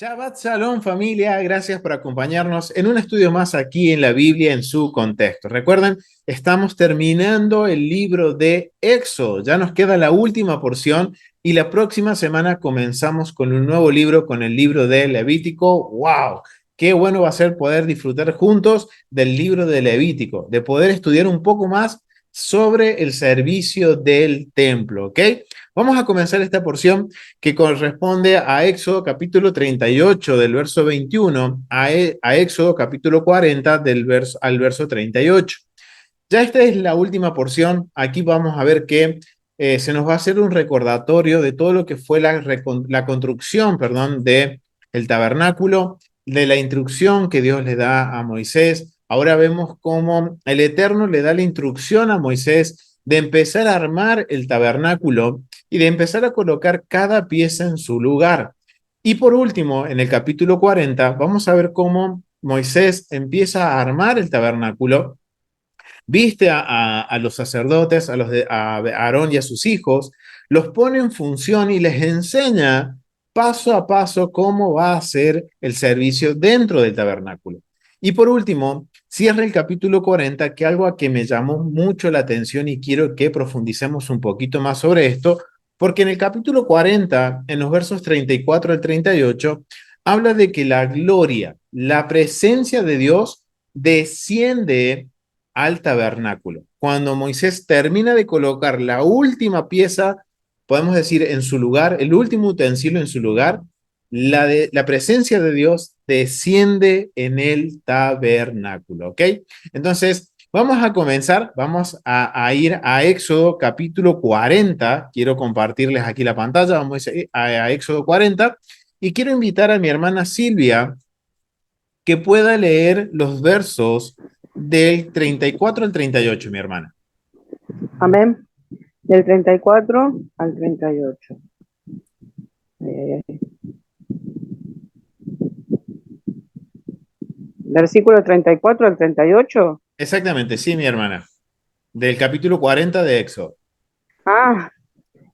Shabbat Shalom familia, gracias por acompañarnos en un estudio más aquí en la Biblia en su contexto. Recuerden, estamos terminando el libro de Éxodo, ya nos queda la última porción y la próxima semana comenzamos con un nuevo libro, con el libro de Levítico. ¡Wow! Qué bueno va a ser poder disfrutar juntos del libro de Levítico, de poder estudiar un poco más sobre el servicio del templo, ¿ok? Vamos a comenzar esta porción que corresponde a Éxodo capítulo 38 del verso 21 a Éxodo capítulo 40 al verso 38. Ya esta es la última porción. Aquí vamos a ver que se nos va a hacer un recordatorio de todo lo que fue la construcción, perdón, de el tabernáculo, de la instrucción que Dios le da a Moisés. Ahora vemos cómo el Eterno le da la instrucción a Moisés de empezar a armar el tabernáculo y de empezar a colocar cada pieza en su lugar. Y por último, en el capítulo 40, vamos a ver cómo Moisés empieza a armar el tabernáculo, viste a los sacerdotes, a Aarón y a sus hijos, los pone en función y les enseña paso a paso cómo va a ser el servicio dentro del tabernáculo. Y por último, cierra el capítulo 40, que algo a que me llamó mucho la atención y quiero que profundicemos un poquito más sobre esto, porque en el capítulo 40, en los versos 34 al 38, habla de que la gloria, la presencia de Dios desciende al tabernáculo. Cuando Moisés termina de colocar la última pieza, podemos decir en su lugar, el último utensilio en su lugar, la presencia de Dios desciende en el tabernáculo, ¿ok? Entonces, vamos a comenzar, vamos a ir a Éxodo capítulo 40. Quiero compartirles aquí la pantalla, vamos a Éxodo 40 y quiero invitar a mi hermana Silvia que pueda leer los versos del 34 al 38, mi hermana. Amén. Del 34 al 38. Versículo 34 al 38. Exactamente, sí, mi hermana. Del capítulo 40 de Éxodo. Ah,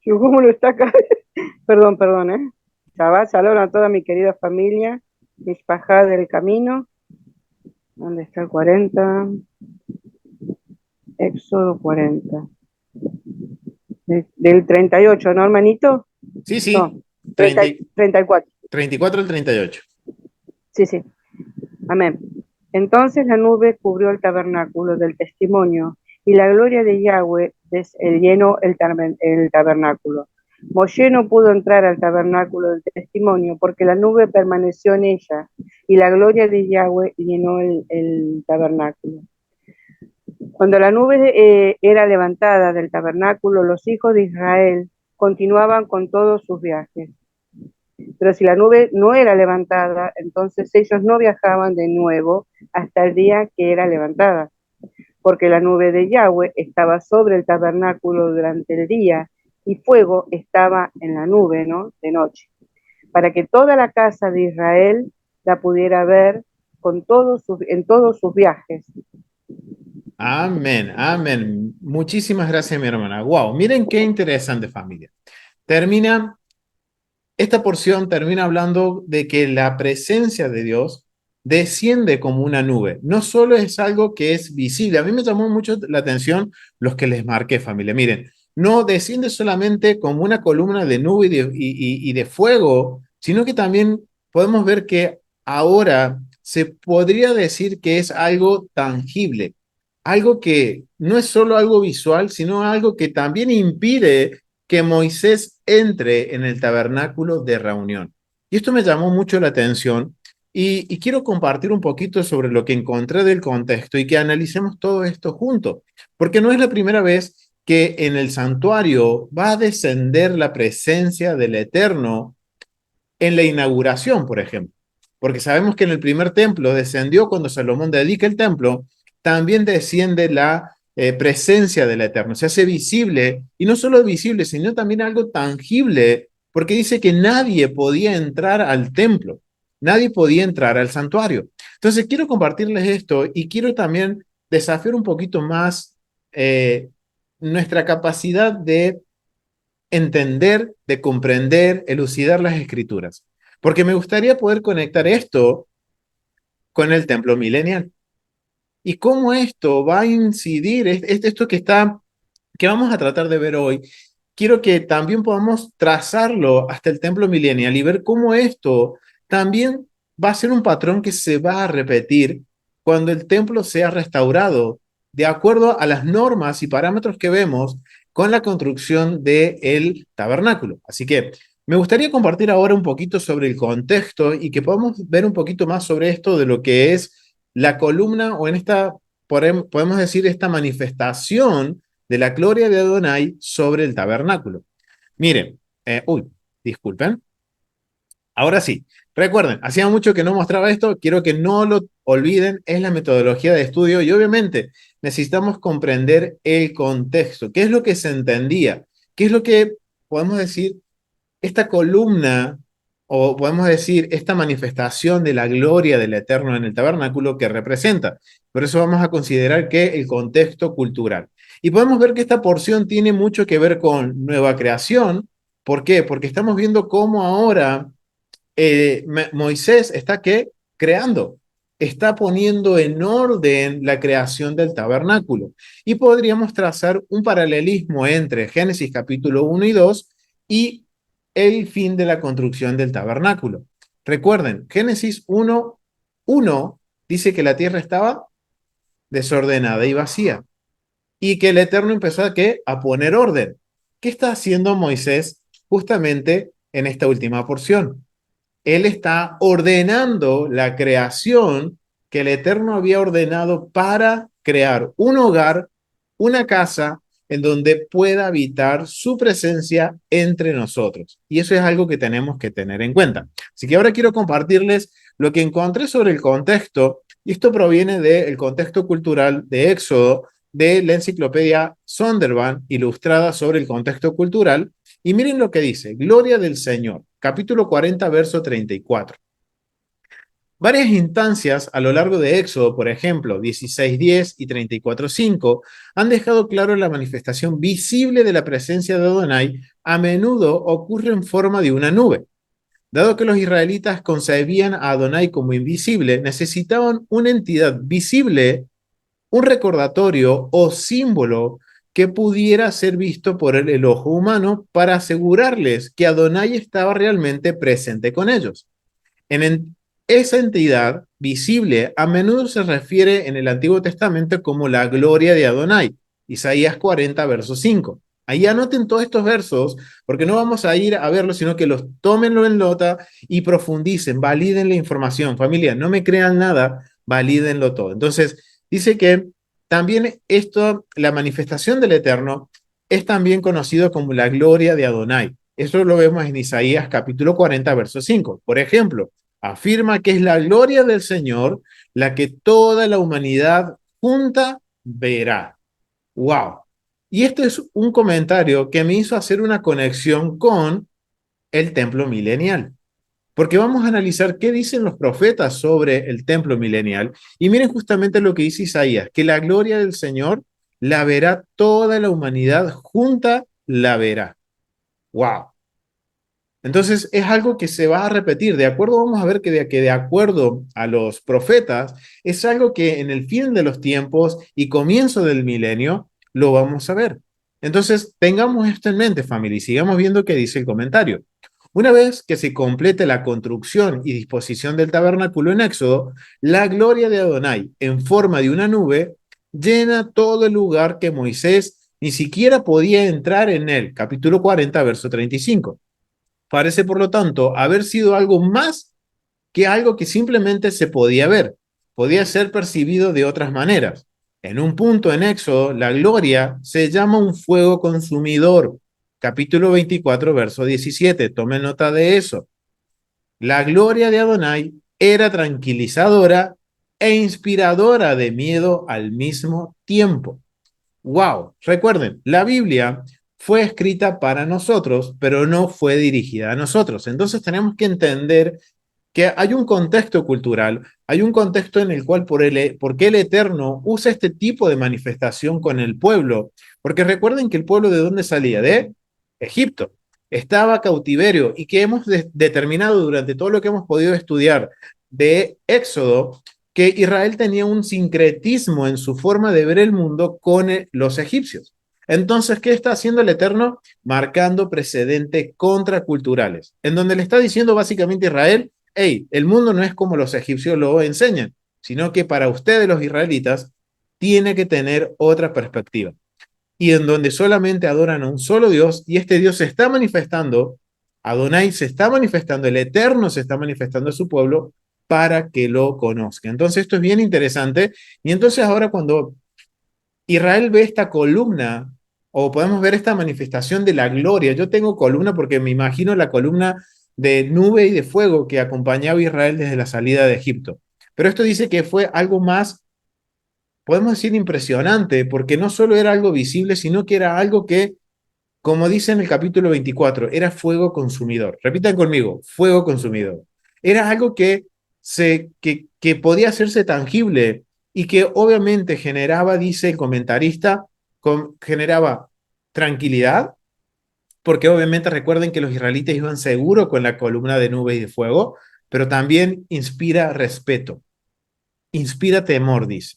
¿cómo lo está acá? Perdón, ¿eh? Shabbat Shalom a toda mi querida familia, Mishpajá del camino. ¿Dónde está el 40? Éxodo 40. Del 38, ¿no, hermanito? Sí, No, sí, 30, 30, 34. 34 al 38. Sí, sí. Amén. Entonces la nube cubrió el tabernáculo del testimonio y la gloria de Yahweh llenó el tabernáculo. Moshe no pudo entrar al tabernáculo del testimonio porque la nube permaneció en ella y la gloria de Yahweh llenó el tabernáculo. Cuando la nube era levantada del tabernáculo, los hijos de Israel continuaban con todos sus viajes. Pero si la nube no era levantada, entonces ellos no viajaban de nuevo hasta el día que era levantada, porque la nube de Yahweh estaba sobre el tabernáculo durante el día y fuego estaba en la nube, ¿no? De noche, para que toda la casa de Israel la pudiera ver en todos sus viajes. Amén, amén. Muchísimas gracias, mi hermana. Wow, miren qué interesante, familia. Termina, esta porción termina hablando de que la presencia de Dios desciende como una nube. No solo es algo que es visible. A mí me llamó mucho la atención los que les marqué, familia. Miren, no desciende solamente como una columna de nube y de fuego, sino que también podemos ver que ahora se podría decir que es algo tangible, algo que no es solo algo visual, sino algo que también impide que Moisés entre en el tabernáculo de reunión. Y esto me llamó mucho la atención y quiero compartir un poquito sobre lo que encontré del contexto y que analicemos todo esto juntos, porque no es la primera vez que en el santuario va a descender la presencia del Eterno en la inauguración, por ejemplo. Porque sabemos que en el primer templo descendió cuando Salomón dedica el templo, también desciende la presencia del Eterno, se hace visible, y no solo visible, sino también algo tangible, porque dice que nadie podía entrar al templo, nadie podía entrar al santuario. Entonces, quiero compartirles esto y quiero también desafiar un poquito más nuestra capacidad de entender, de comprender, elucidar las escrituras. porque me gustaría poder conectar esto con el templo milenial. Y cómo esto va a incidir, esto que vamos a tratar de ver hoy, quiero que también podamos trazarlo hasta el templo millennial y ver cómo esto también va a ser un patrón que se va a repetir cuando el templo sea restaurado, de acuerdo a las normas y parámetros que vemos con la construcción del tabernáculo. Así que me gustaría compartir ahora un poquito sobre el contexto y que podamos ver un poquito más sobre esto de lo que es la columna o en esta, podemos decir, esta manifestación de la gloria de Adonai sobre el tabernáculo. Miren, disculpen. Ahora sí, recuerden, hacía mucho que no mostraba esto, quiero que no lo olviden, es la metodología de estudio y obviamente necesitamos comprender el contexto, qué es lo que se entendía, qué es lo que podemos decir esta columna, o podemos decir, esta manifestación de la gloria del Eterno en el tabernáculo que representa. Por eso vamos a considerar que el contexto cultural. Y podemos ver que esta porción tiene mucho que ver con nueva creación. ¿Por qué? Porque estamos viendo cómo ahora Moisés está ¿qué? Creando. Está poniendo en orden la creación del tabernáculo. Y podríamos trazar un paralelismo entre Génesis capítulo 1 y 2 y el fin de la construcción del tabernáculo. Recuerden, Génesis 1:1 dice que la tierra estaba desordenada y vacía y que el Eterno empezó a, ¿qué? A poner orden. ¿Qué está haciendo Moisés justamente en esta última porción? Él está ordenando la creación que el Eterno había ordenado para crear un hogar, una casa en donde pueda habitar su presencia entre nosotros. Y eso es algo que tenemos que tener en cuenta. Así que ahora quiero compartirles lo que encontré sobre el contexto, y esto proviene del contexto cultural de Éxodo, de la enciclopedia Zondervan, ilustrada sobre el contexto cultural, y miren lo que dice, Gloria del Señor, capítulo 40, verso 34. Varias instancias a lo largo de Éxodo, por ejemplo, 16:10 y 34:5, han dejado claro la manifestación visible de la presencia de Adonai a menudo ocurre en forma de una nube. Dado que los israelitas concebían a Adonai como invisible, necesitaban una entidad visible, un recordatorio o símbolo que pudiera ser visto por el ojo humano para asegurarles que Adonai estaba realmente presente con ellos. Esa entidad visible a menudo se refiere en el Antiguo Testamento como la gloria de Adonai, Isaías 40, verso 5. Ahí anoten todos estos versos, porque no vamos a ir a verlos, sino que los tómenlo en nota y profundicen, validen la información. Familia, no me crean nada, valídenlo todo. Entonces, dice que también esto, la manifestación del Eterno, es también conocido como la gloria de Adonai. Eso lo vemos en Isaías capítulo 40, verso 5. Por ejemplo, afirma que es la gloria del Señor la que toda la humanidad junta verá. ¡Wow! Y este es un comentario que me hizo hacer una conexión con el templo milenial, porque vamos a analizar qué dicen los profetas sobre el templo milenial. Y miren justamente lo que dice Isaías, que la gloria del Señor la verá toda la humanidad junta, la verá. ¡Wow! Entonces es algo que se va a repetir. De acuerdo, vamos a ver que de acuerdo a los profetas, es algo que en el fin de los tiempos y comienzo del milenio lo vamos a ver. Entonces, tengamos esto en mente, familia, y sigamos viendo qué dice el comentario. Una vez que se complete la construcción y disposición del tabernáculo en Éxodo, la gloria de Adonai en forma de una nube llena todo el lugar que Moisés ni siquiera podía entrar en él. Capítulo 40, verso 35. Parece, por lo tanto, haber sido algo más que algo que simplemente se podía ver, podía ser percibido de otras maneras. En un punto en Éxodo, la gloria se llama un fuego consumidor. Capítulo 24, verso 17. Tomen nota de eso. La gloria de Adonai era tranquilizadora e inspiradora de miedo al mismo tiempo. Wow, recuerden, la Biblia fue escrita para nosotros, pero no fue dirigida a nosotros. Entonces tenemos que entender que hay un contexto cultural, hay un contexto en el cual por qué el Eterno usa este tipo de manifestación con el pueblo. Porque recuerden que el pueblo de dónde salía, de Egipto. estaba cautiverio y que hemos determinado durante todo lo que hemos podido estudiar de Éxodo, que Israel tenía un sincretismo en su forma de ver el mundo con los egipcios. Entonces, ¿qué está haciendo el Eterno? Marcando precedentes contraculturales, en donde le está diciendo básicamente a Israel, hey, el mundo no es como los egipcios lo enseñan, sino que para ustedes los israelitas tiene que tener otra perspectiva. Y en donde solamente adoran a un solo Dios, y este Dios se está manifestando, Adonai se está manifestando, el Eterno se está manifestando a su pueblo para que lo conozca. Entonces esto es bien interesante. Y entonces ahora cuando Israel ve esta columna, o podemos ver esta manifestación de la gloria, yo tengo columna porque me imagino la columna de nube y de fuego que acompañaba a Israel desde la salida de Egipto. Pero esto dice que fue algo más, podemos decir, impresionante, porque no solo era algo visible, sino que era algo que, como dice en el capítulo 24, era fuego consumidor. Repitan conmigo, fuego consumidor. Era algo que podía hacerse tangible y que obviamente generaba, dice el comentarista, generaba tranquilidad, porque obviamente recuerden que los israelitas iban seguros con la columna de nube y de fuego, pero también inspira respeto, inspira temor, dice.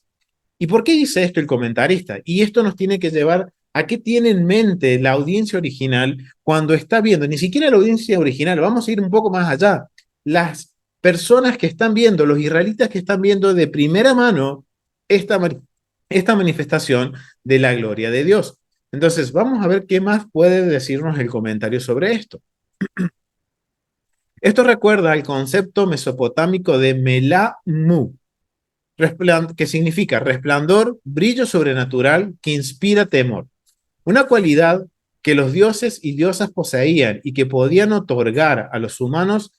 ¿Y por qué dice esto el comentarista? Y esto nos tiene que llevar a qué tiene en mente la audiencia original cuando está viendo, ni siquiera la audiencia original, vamos a ir un poco más allá. Las personas que están viendo, los israelitas que están viendo de primera mano esta, esta manifestación de la gloria de Dios. Entonces, vamos a ver qué más puede decirnos el comentario sobre esto. Esto recuerda al concepto mesopotámico de Melamu, que significa resplandor, brillo sobrenatural que inspira temor. Una cualidad que los dioses y diosas poseían y que podían otorgar a los humanos,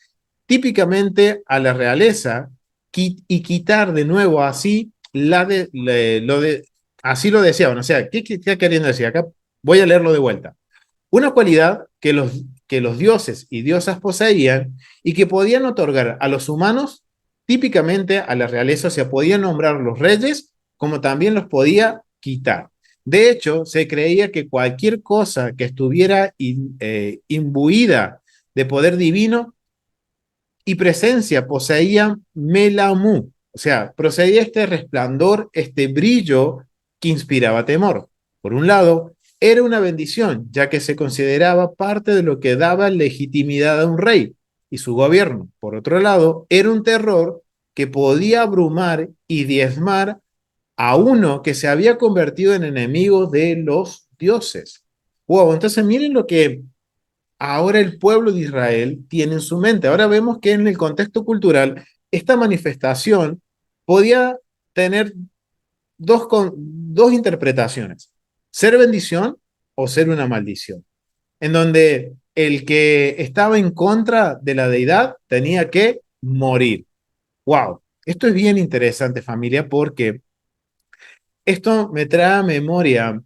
típicamente a la realeza, y quitar de nuevo así así lo deseaban. O sea, ¿qué está queriendo decir? Acá voy a leerlo de vuelta. Una cualidad que los dioses y diosas poseían y que podían otorgar a los humanos, típicamente a la realeza, o sea, podían nombrar los reyes como también los podía quitar. De hecho, se creía que cualquier cosa que estuviera imbuida de poder divino y presencia poseía Melamu, o sea, procedía este resplandor, este brillo que inspiraba temor. Por un lado, era una bendición, ya que se consideraba parte de lo que daba legitimidad a un rey y su gobierno. Por otro lado, era un terror que podía abrumar y diezmar a uno que se había convertido en enemigo de los dioses. Wow, entonces miren lo que ahora el pueblo de Israel tiene en su mente. Ahora vemos que en el contexto cultural, esta manifestación podía tener dos interpretaciones, ser bendición o ser una maldición, en donde el que estaba en contra de la deidad tenía que morir. Wow, esto es bien interesante, familia, porque esto me trae a memoria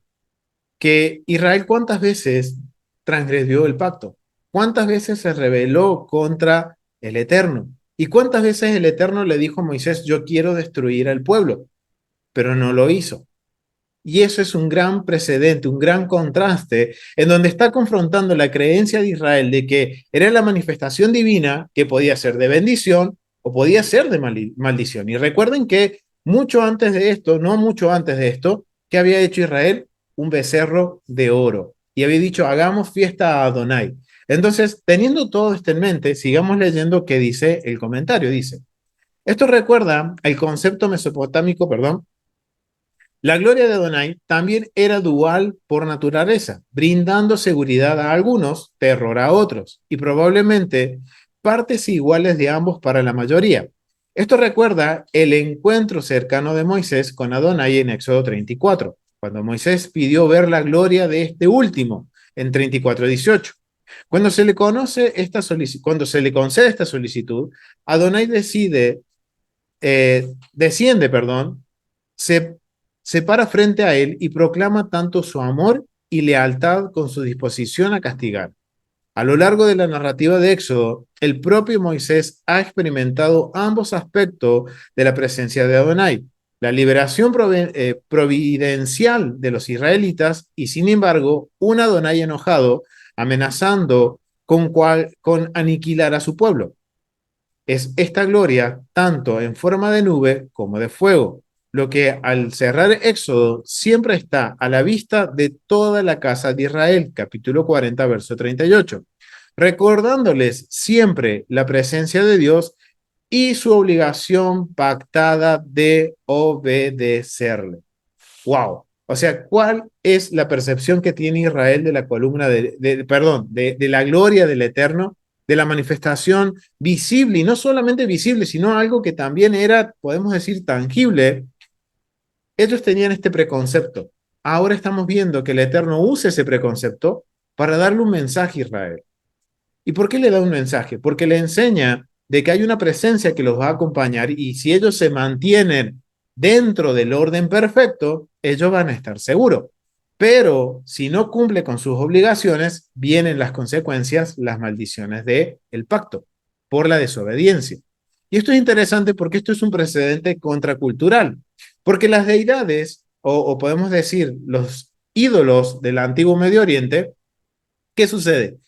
que Israel cuántas veces transgredió el pacto, cuántas veces se rebeló contra el Eterno y cuántas veces el Eterno le dijo a Moisés, yo quiero destruir al pueblo, pero no lo hizo. Y eso es un gran precedente, un gran contraste, en donde está confrontando la creencia de Israel de que era la manifestación divina que podía ser de bendición o podía ser de maldición. Y recuerden que mucho antes de esto, no mucho antes de esto, ¿qué había hecho Israel? Un becerro de oro. Y había dicho, hagamos fiesta a Adonai. Entonces, teniendo todo esto en mente, sigamos leyendo qué dice el comentario. Dice, esto recuerda el concepto mesopotámico, perdón, la gloria de Adonai también era dual por naturaleza, brindando seguridad a algunos, terror a otros, y probablemente partes iguales de ambos para la mayoría. Esto recuerda el encuentro cercano de Moisés con Adonai en Éxodo 34, cuando Moisés pidió ver la gloria de este último en 34:18. Cuando se le cuando se le concede esta solicitud, Adonai desciende, perdón, se, se para frente a él y proclama tanto su amor y lealtad con su disposición a castigar. A lo largo de la narrativa de Éxodo, el propio Moisés ha experimentado ambos aspectos de la presencia de Adonai, la liberación providencial de los israelitas y, sin embargo, un Adonai enojado amenazando con aniquilar a su pueblo. Es esta gloria tanto en forma de nube como de fuego, lo que al cerrar Éxodo siempre está a la vista de toda la casa de Israel, capítulo 40, verso 38, recordándoles siempre la presencia de Dios y su obligación pactada de obedecerle. ¡Wow! O sea, ¿cuál es la percepción que tiene Israel de la columna de la gloria del Eterno, de la manifestación visible, y no solamente visible, sino algo que también era, podemos decir, tangible? Ellos tenían este preconcepto. Ahora estamos viendo que el Eterno usa ese preconcepto para darle un mensaje a Israel. ¿Y por qué le da un mensaje? Porque le enseña de que hay una presencia que los va a acompañar y si ellos se mantienen dentro del orden perfecto, ellos van a estar seguros. Pero si no cumple con sus obligaciones, vienen las consecuencias, las maldiciones del pacto por la desobediencia. Y esto es interesante porque esto es un precedente contracultural, porque las deidades, o podemos decir los ídolos del antiguo Medio Oriente, ¿qué sucede?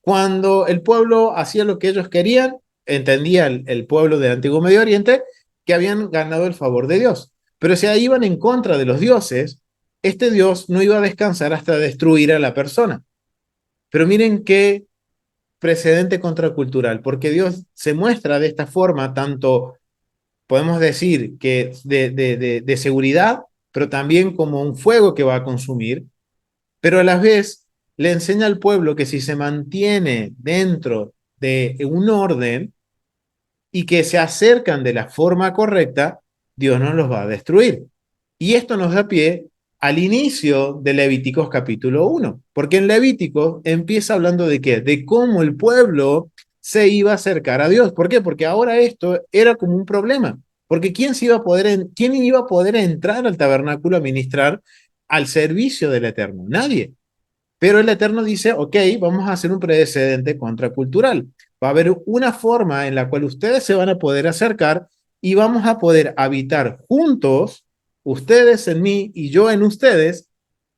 Cuando el pueblo hacía lo que ellos querían, entendía el pueblo del antiguo Medio Oriente que habían ganado el favor de Dios. Pero si ahí iban en contra de los dioses, este Dios no iba a descansar hasta destruir a la persona. Pero miren qué precedente contracultural, porque Dios se muestra de esta forma, tanto podemos decir que de seguridad, pero también como un fuego que va a consumir, pero a la vez le enseña al pueblo que si se mantiene dentro de un orden y que se acercan de la forma correcta, Dios no los va a destruir. Y esto nos da pie al inicio de Levíticos capítulo 1, porque en Levíticos empieza hablando de qué, de cómo el pueblo se iba a acercar a Dios. ¿Por qué? Porque ahora esto era como un problema, porque quién iba a poder entrar al tabernáculo a ministrar al servicio del Eterno? Nadie. Pero el Eterno dice, ok, vamos a hacer un precedente contracultural. Va a haber una forma en la cual ustedes se van a poder acercar y vamos a poder habitar juntos, ustedes en mí y yo en ustedes,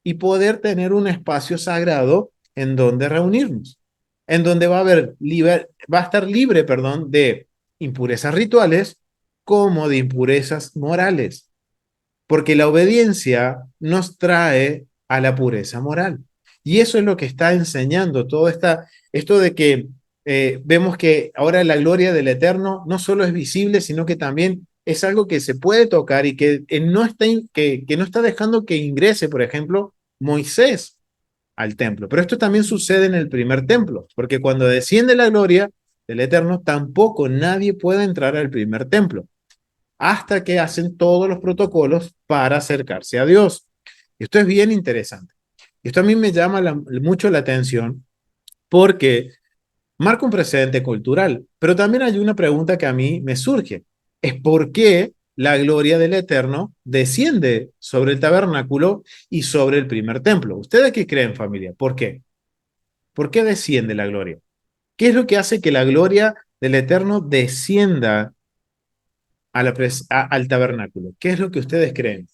y poder tener un espacio sagrado en donde reunirnos, en donde va a estar libre, perdón, de impurezas rituales como de impurezas morales, porque la obediencia nos trae a la pureza moral. Y eso es lo que está enseñando esto de que vemos que ahora la gloria del Eterno no solo es visible, sino que también es algo que se puede tocar y que no está dejando que ingrese, por ejemplo, Moisés al templo. Pero esto también sucede en el primer templo, porque cuando desciende la gloria del Eterno, tampoco nadie puede entrar al primer templo hasta que hacen todos los protocolos para acercarse a Dios. Esto es bien interesante. Esto a mí me llama mucho la atención porque marca un precedente cultural, pero también hay una pregunta que a mí me surge. Es por qué la gloria del Eterno desciende sobre el tabernáculo y sobre el primer templo. ¿Ustedes qué creen, familia? ¿Por qué? ¿Por qué desciende la gloria? ¿Qué es lo que hace que la gloria del Eterno descienda al tabernáculo? ¿Qué es lo que ustedes creen?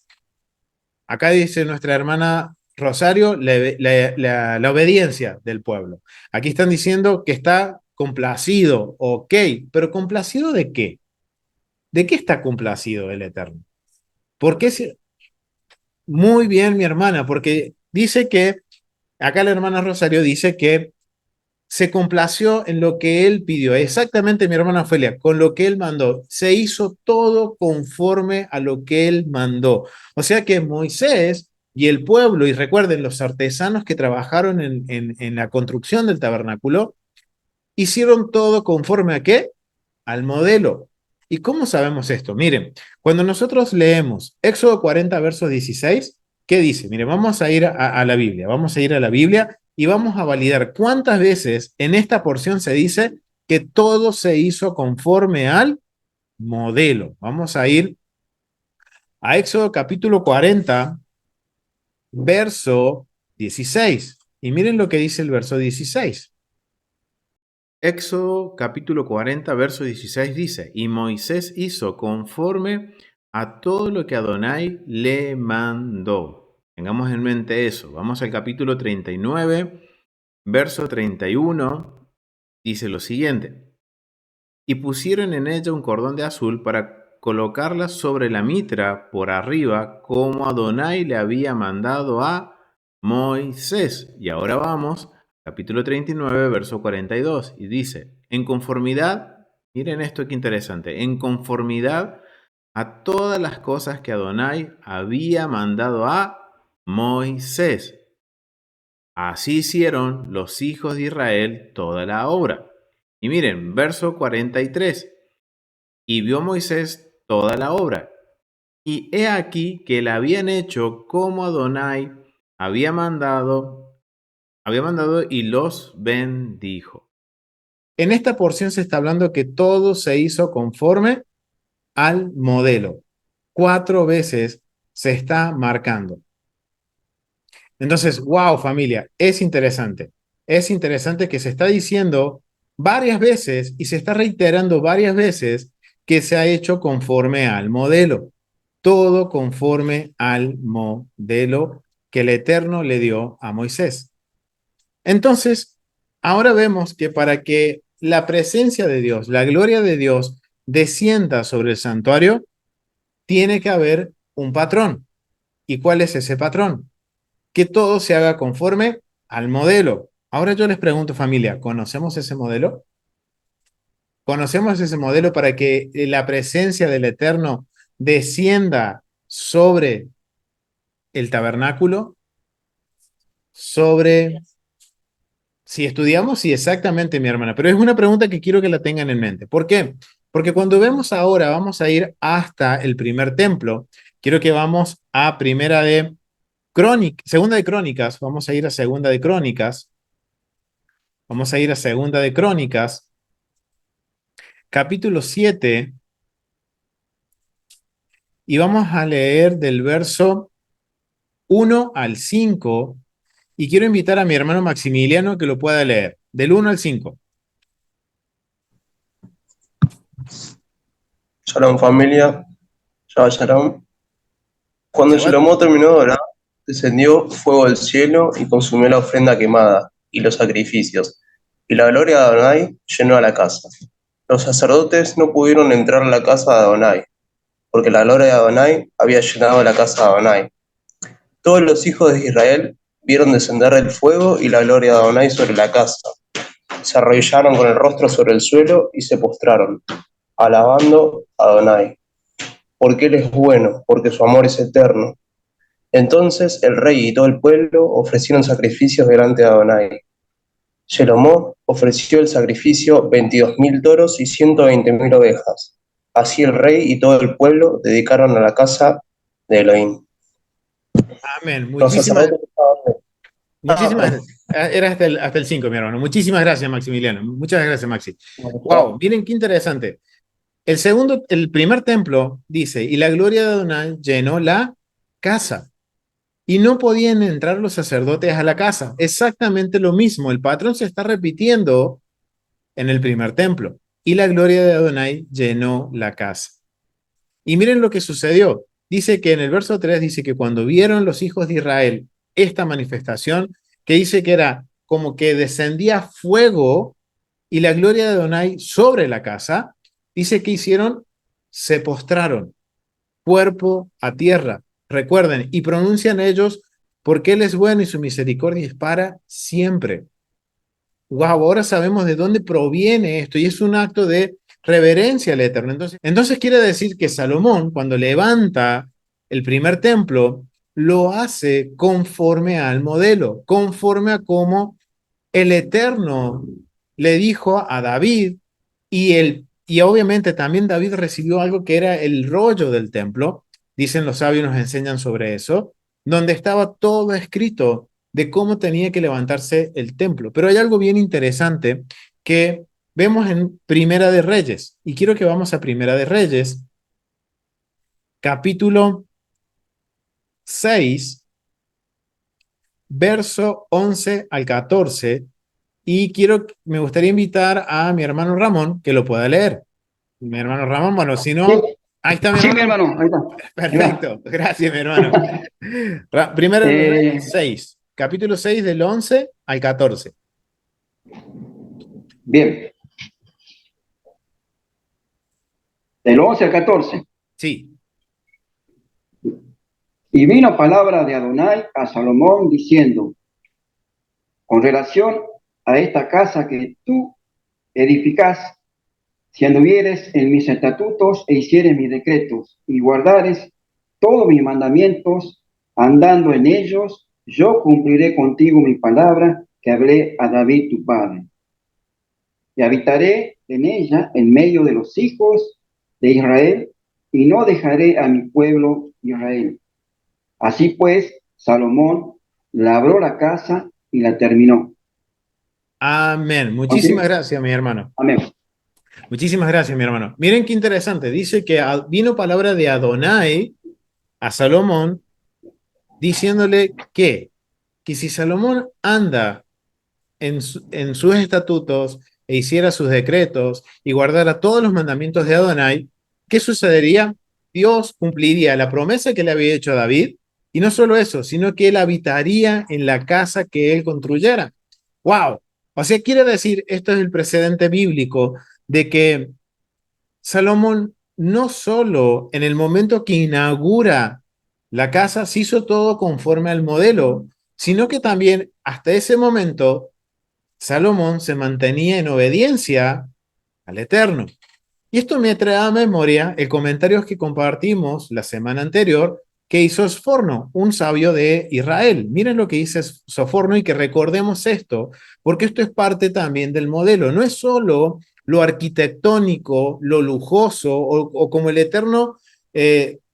Acá dice nuestra hermana Rosario, la obediencia del pueblo. Aquí están diciendo que está complacido, ok, pero ¿complacido de qué? ¿De qué está complacido el Eterno? ¿Por qué? Muy bien, mi hermana, porque dice que, acá la hermana Rosario dice que se complació en lo que él pidió. Exactamente, mi hermana Ofelia, con lo que él mandó. Se hizo todo conforme a lo que él mandó. O sea que Moisés y el pueblo, y recuerden, los artesanos que trabajaron en la construcción del tabernáculo, hicieron todo conforme a qué? Al modelo. ¿Y cómo sabemos esto? Miren, cuando nosotros leemos Éxodo 40, versos 16, ¿qué dice? Miren, vamos a ir a la Biblia, vamos a ir a la Biblia y vamos a validar cuántas veces en esta porción se dice que todo se hizo conforme al modelo. Vamos a ir a Éxodo capítulo 40, verso 16. Y miren lo que dice el verso 16. Éxodo capítulo 40, verso 16 dice, y Moisés hizo conforme a todo lo que Adonai le mandó. Tengamos en mente eso. Vamos al capítulo 39, verso 31, dice lo siguiente. Y pusieron en ella un cordón de azul para colocarla sobre la mitra por arriba, como Adonai le había mandado a Moisés. Y ahora vamos, capítulo 39, verso 42, y dice, en conformidad, miren esto que interesante, en conformidad a todas las cosas que Adonai había mandado a Moisés. Así hicieron los hijos de Israel toda la obra. Y miren, verso 43. Y vio Moisés toda la obra. Y he aquí que la habían hecho como Adonai había mandado y los bendijo. En esta porción se está hablando que todo se hizo conforme al modelo. 4 veces se está marcando. Entonces, wow, familia, es interesante. Es interesante que se está diciendo varias veces y se está reiterando varias veces que se ha hecho conforme al modelo. Todo conforme al modelo que el Eterno le dio a Moisés. Entonces, ahora vemos que para que la presencia de Dios, la gloria de Dios, descienda sobre el santuario, tiene que haber un patrón. ¿Y cuál es ese patrón? Que todo se haga conforme al modelo. Ahora yo les pregunto, familia, ¿conocemos ese modelo? ¿Conocemos ese modelo para que la presencia del Eterno descienda sobre el tabernáculo? Sobre... Si estudiamos, sí, exactamente, mi hermana, pero es una pregunta que quiero que la tengan en mente. ¿Por qué? Porque cuando vemos ahora, vamos a ir hasta el primer templo. Quiero que vamos a segunda de Crónicas, vamos a ir a segunda de Crónicas. Vamos a ir a segunda de Crónicas, capítulo 7, y vamos a leer del verso 1 al 5, y quiero invitar a mi hermano Maximiliano que lo pueda leer, del 1 al 5. Shalom familia, Shabbat Shalom. Cuando Shabbat. Shlomo terminó de orar, descendió fuego del cielo y consumió la ofrenda quemada y los sacrificios, y la gloria de Adonai llenó a la casa. Los sacerdotes no pudieron entrar a la casa de Adonai, porque la gloria de Adonai había llenado la casa de Adonai. Todos los hijos de Israel vieron descender el fuego y la gloria de Adonai sobre la casa. Se arrodillaron con el rostro sobre el suelo y se postraron, alabando a Adonai. Porque Él es bueno, porque su amor es eterno. Entonces el rey y todo el pueblo ofrecieron sacrificios delante de Adonai. Shelomó ofreció el sacrificio 22.000 toros y 120.000 ovejas. Así el rey y todo el pueblo dedicaron a la casa de Elohim. Amén. Los sacerdotes Muchísimas, era hasta el 5, mi hermano. Muchísimas gracias, Maximiliano. Muchas gracias, Maxi. Wow, miren qué interesante. El primer templo dice, y la gloria de Adonai llenó la casa. Y no podían entrar los sacerdotes a la casa. Exactamente lo mismo. El patrón se está repitiendo en el primer templo. Y la gloria de Adonai llenó la casa. Y miren lo que sucedió. Dice que en el verso 3 dice que cuando vieron los hijos de Israel esta manifestación, que dice que era como que descendía fuego y la gloria de Adonai sobre la casa, dice que hicieron, se postraron, cuerpo a tierra. Recuerden, y pronuncian ellos, porque Él es bueno y su misericordia es para siempre. Wow, ahora sabemos de dónde proviene esto y es un acto de reverencia al Eterno. Entonces quiere decir que Salomón, cuando levanta el primer templo, lo hace conforme al modelo, conforme a cómo el Eterno le dijo a David y obviamente también David recibió algo que era el rollo del templo, dicen los sabios, nos enseñan sobre eso, donde estaba todo escrito de cómo tenía que levantarse el templo. Pero hay algo bien interesante que vemos en Primera de Reyes, y quiero que vamos a Primera de Reyes, capítulo 6, verso 11 al 14, y me gustaría invitar a mi hermano Ramón que lo pueda leer. Mi hermano Ramón, bueno, si no, Sí, ahí está mi sí, mi hermano. hermano, ahí está. Perfecto, gracias, mi hermano. Primera de Reyes 6, capítulo 6 del 11 al 14. Bien, del 11 al 14. Sí. Y vino palabra de Adonai a Salomón diciendo, con relación a esta casa que tú edificas, si anduvieres en mis estatutos e hicieres mis decretos y guardares todos mis mandamientos, andando en ellos, yo cumpliré contigo mi palabra que hablé a David tu padre. Y habitaré en ella en medio de los hijos de Israel, y no dejaré a mi pueblo Israel. Así pues, Salomón labró la casa y la terminó. Amén. Muchísimas Continúa. gracias, mi hermano. Amén. Muchísimas gracias, mi hermano. Miren qué interesante. Dice que vino palabra de Adonai a Salomón diciéndole que si Salomón anda en sus estatutos e hiciera sus decretos y guardara todos los mandamientos de Adonai, ¿qué sucedería? Dios cumpliría la promesa que le había hecho a David, y no solo eso, sino que él habitaría en la casa que él construyera. ¡Wow! O sea, quiere decir, esto es el precedente bíblico de que Salomón no solo en el momento que inaugura la casa se hizo todo conforme al modelo, sino que también hasta ese momento Salomón se mantenía en obediencia al Eterno. Y esto me trae a memoria el comentario que compartimos la semana anterior que hizo Sforno, un sabio de Israel. Miren lo que dice Soforno y que recordemos esto, porque esto es parte también del modelo. No es solo lo arquitectónico, lo lujoso o como el Eterno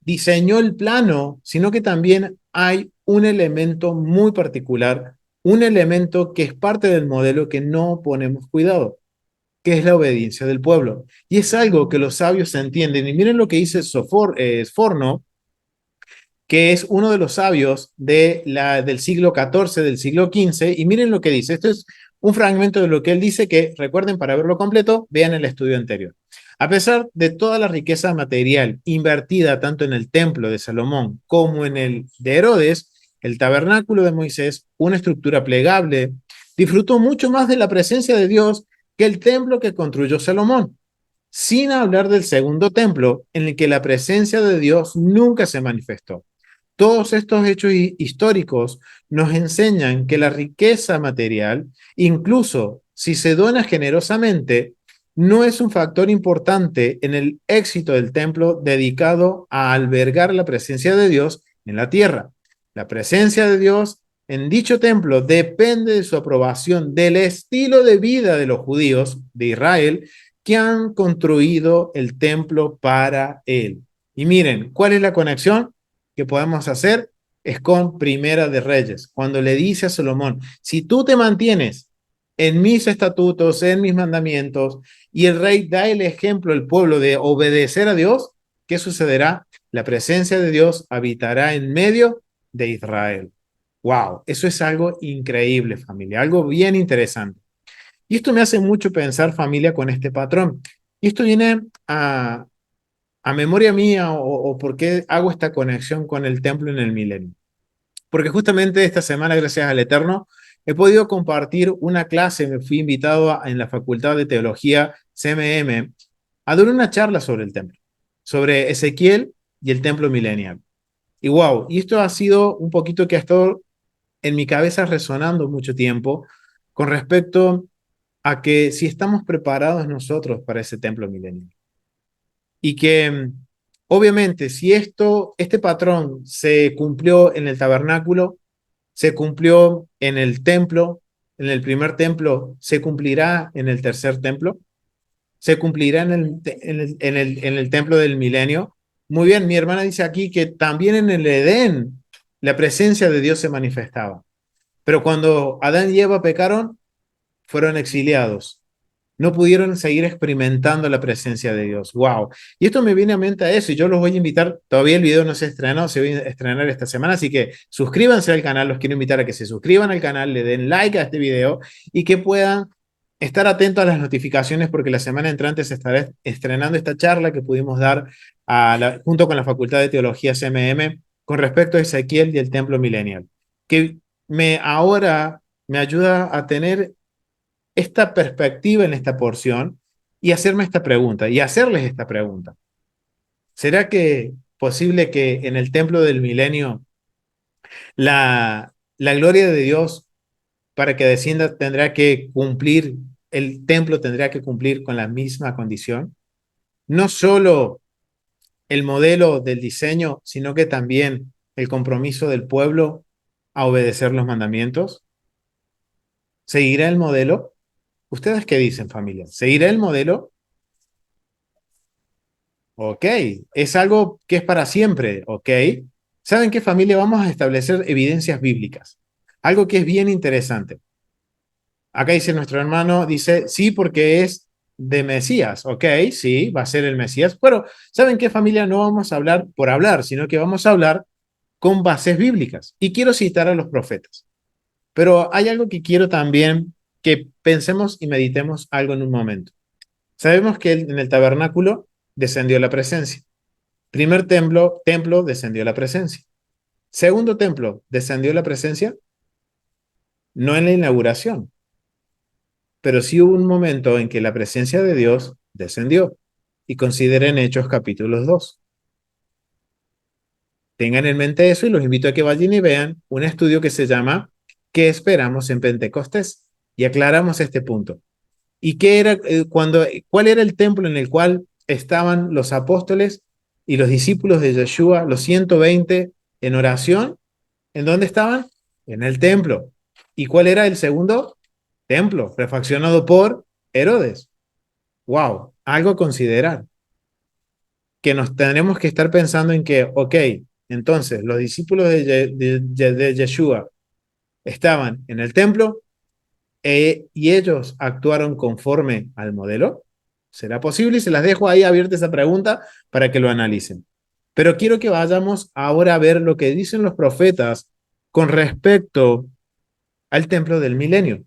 diseñó el plano, sino que también hay un elemento muy particular, un elemento que es parte del modelo que no ponemos cuidado, que es la obediencia del pueblo. Y es algo que los sabios entienden. Y miren lo que dice Sforno, que es uno de los sabios del siglo XIV, del siglo XV, y miren lo que dice. Esto es un fragmento de lo que él dice que, recuerden, para verlo completo, vean el estudio anterior. A pesar de toda la riqueza material invertida tanto en el templo de Salomón como en el de Herodes, el tabernáculo de Moisés, una estructura plegable, disfrutó mucho más de la presencia de Dios que el templo que construyó Salomón, sin hablar del segundo templo, en el que la presencia de Dios nunca se manifestó. Todos estos hechos históricos nos enseñan que la riqueza material, incluso si se dona generosamente, no es un factor importante en el éxito del templo dedicado a albergar la presencia de Dios en la tierra. La presencia de Dios en dicho templo depende de su aprobación del estilo de vida de los judíos de Israel que han construido el templo para él. Y miren, ¿cuál es la conexión que podemos hacer? Es con Primera de Reyes, cuando le dice a Salomón, si tú te mantienes en mis estatutos, en mis mandamientos, y el rey da el ejemplo al pueblo de obedecer a Dios, ¿qué sucederá? La presencia de Dios habitará en medio de Israel. Wow, eso es algo increíble, familia, algo bien interesante. Y esto me hace mucho pensar, familia, con este patrón. Y esto viene a memoria mía o por qué hago esta conexión con el templo en el milenio. Porque justamente esta semana, gracias al Eterno, he podido compartir una clase, me fui invitado en la Facultad de Teología CMM a dar una charla sobre el templo, sobre Ezequiel y el templo milenial. Y wow, y esto ha sido un poquito que ha estado en mi cabeza resonando mucho tiempo con respecto a que si estamos preparados nosotros para ese templo milenial. Y que obviamente si este patrón se cumplió en el tabernáculo, se cumplió en el templo, en el primer templo, se cumplirá en el tercer templo, se cumplirá en el templo del milenio. Muy bien, mi hermana dice aquí que también en el Edén la presencia de Dios se manifestaba. Pero cuando Adán y Eva pecaron, fueron exiliados. No pudieron seguir experimentando la presencia de Dios. ¡Wow! Y esto me viene a mente a eso y yo los voy a invitar, todavía el video no se estrenó, se va a estrenar esta semana, así que suscríbanse al canal, los quiero invitar a que se suscriban al canal, le den like a este video y que puedan estar atentos a las notificaciones porque la semana entrante se estará estrenando esta charla que pudimos dar junto con la Facultad de Teología CMM con respecto a Ezequiel y el Templo Milenial, que ahora me ayuda a tener esta perspectiva en esta porción y hacerme esta pregunta y hacerles esta pregunta. ¿Será que posible que en el templo del milenio la gloria de Dios para que descienda tendrá que cumplir, el templo tendrá que cumplir con la misma condición? No solo el modelo del diseño, sino que también el compromiso del pueblo a obedecer los mandamientos. ¿Seguirá el modelo? ¿Ustedes qué dicen, familia? ¿Seguirá el modelo? Ok, es algo que es para siempre, ok. ¿Saben qué, familia? Vamos a establecer evidencias bíblicas. Algo que es bien interesante. Acá dice nuestro hermano, dice, sí, porque es de Mesías. Ok, sí, va a ser el Mesías. Pero, ¿saben qué, familia? No vamos a hablar por hablar, sino que vamos a hablar con bases bíblicas. Y quiero citar a los profetas. Pero hay algo que quiero también que pensemos y meditemos algo en un momento. Sabemos que en el tabernáculo descendió la presencia. Primer templo descendió la presencia. Segundo templo descendió la presencia, no en la inauguración, pero sí hubo un momento en que la presencia de Dios descendió. Y consideren Hechos capítulo 2. Tengan en mente eso y los invito a que vayan y vean un estudio que se llama ¿Qué esperamos en Pentecostés? Y aclaramos este punto. ¿Y qué era cuál era el templo en el cual estaban los apóstoles y los discípulos de Yeshua, los 120 en oración? ¿En dónde estaban? En el templo. ¿Y cuál era el segundo? Templo, refaccionado por Herodes. Wow, algo a considerar. Que nos tendremos que estar pensando en que, ok, entonces los discípulos de Yeshua estaban en el templo y ellos actuaron conforme al modelo. ¿Será posible? Y se las dejo ahí abierta esa pregunta para que lo analicen. Pero quiero que vayamos ahora a ver lo que dicen los profetas con respecto al templo del milenio.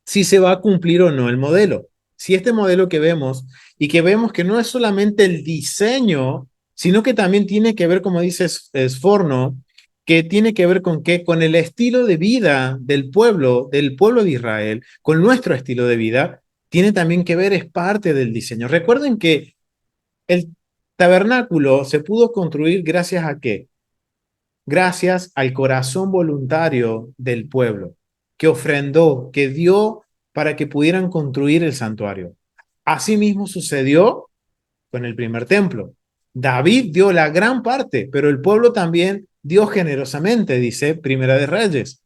Si se va a cumplir o no el modelo. Si este modelo que vemos y que vemos que no es solamente el diseño, sino que también tiene que ver, como dice Sforno, que tiene que ver con qué, con el estilo de vida del pueblo de Israel, con nuestro estilo de vida, tiene también que ver, es parte del diseño. Recuerden que el tabernáculo se pudo construir gracias a qué? Gracias al corazón voluntario del pueblo, que ofrendó, que dio para que pudieran construir el santuario. Asimismo sucedió con el primer templo. David dio la gran parte, pero el pueblo también dio generosamente, dice Primera de Reyes.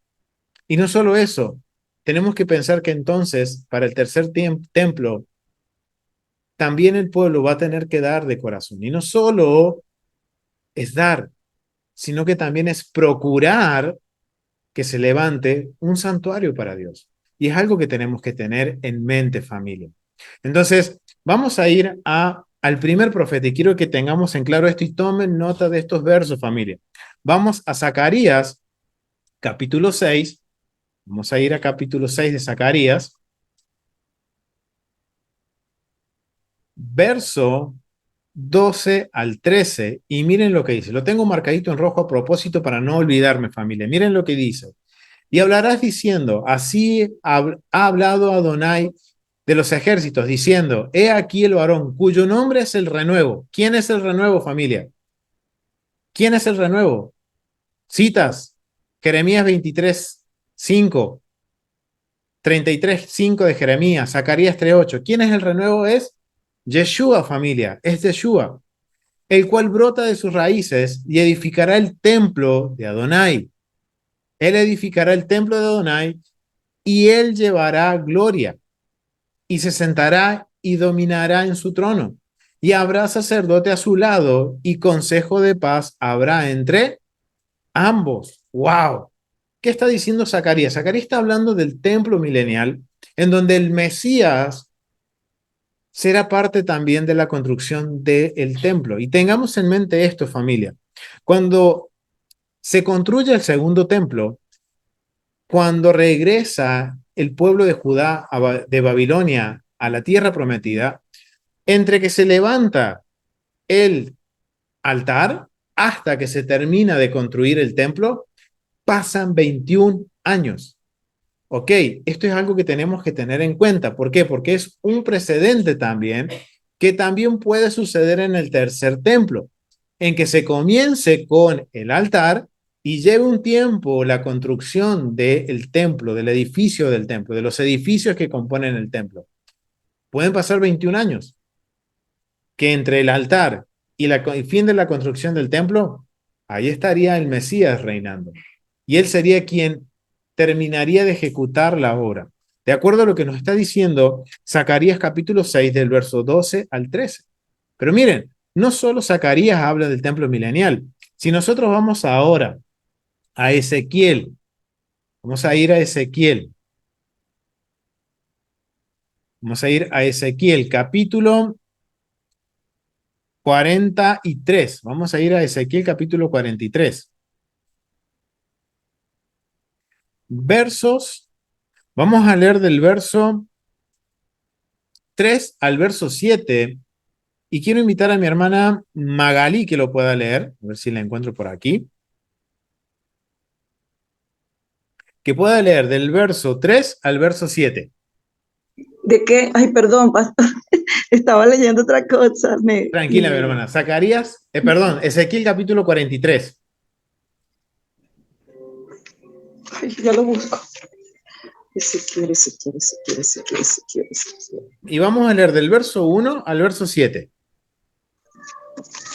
Y no solo eso, tenemos que pensar que entonces, para el tercer templo, también el pueblo va a tener que dar de corazón. Y no solo es dar, sino que también es procurar que se levante un santuario para Dios. Y es algo que tenemos que tener en mente, familia. Entonces, vamos a ir al primer profeta y quiero que tengamos en claro esto y tomen nota de estos versos, familia. Vamos a Zacarías, capítulo 6. Vamos a ir a capítulo 6 de Zacarías, verso 12 al 13, y miren lo que dice. Lo tengo marcadito en rojo a propósito para no olvidarme, familia. Miren lo que dice. Y hablarás diciendo, así ha hablado Adonai de los ejércitos, diciendo, he aquí el varón cuyo nombre es el renuevo. ¿Quién es el renuevo, familia? ¿Quién es el renuevo? Citas, Jeremías 23, 5, 33, 5 de Jeremías, Zacarías 3, 8. ¿Quién es el renuevo? Es Yeshua, familia, es Yeshua, el cual brota de sus raíces y edificará el templo de Adonai. Él edificará el templo de Adonai y él llevará gloria y se sentará y dominará en su trono. Y habrá sacerdote a su lado y consejo de paz habrá entre ambos. ¡Wow! ¿Qué está diciendo Zacarías? Zacarías está hablando del templo milenial, en donde el Mesías será parte también de la construcción del templo. Y tengamos en mente esto, familia. Cuando se construye el segundo templo, cuando regresa el pueblo de Judá de Babilonia a la tierra prometida, entre que se levanta el altar hasta que se termina de construir el templo, pasan 21 años. Ok, esto es algo que tenemos que tener en cuenta. ¿Por qué? Porque es un precedente también que también puede suceder en el tercer templo, en que se comience con el altar y lleve un tiempo la construcción del templo, del edificio del templo, de los edificios que componen el templo. Pueden pasar 21 años, que entre el altar y el fin de la construcción del templo, ahí estaría el Mesías reinando. Y él sería quien terminaría de ejecutar la obra. De acuerdo a lo que nos está diciendo Zacarías capítulo 6 del verso 12 al 13. Pero miren, no solo Zacarías habla del templo milenial. Si nosotros vamos ahora a Ezequiel, vamos a ir a Ezequiel, vamos a ir a Ezequiel capítulo 43. Vamos a ir a Ezequiel capítulo 43. Versos, vamos a leer del verso 3 al verso 7. Y quiero invitar a mi hermana Magalí que lo pueda leer, a ver si la encuentro por aquí. Que pueda leer del verso 3 al verso 7. ¿De qué? Ay, perdón, pastor. Estaba leyendo otra cosa. Tranquila, mi hermana. Zacarías, perdón, Ezequiel capítulo 43. Ay, ya lo busco. Ezequiel. Y vamos a leer del verso 1 al verso 7.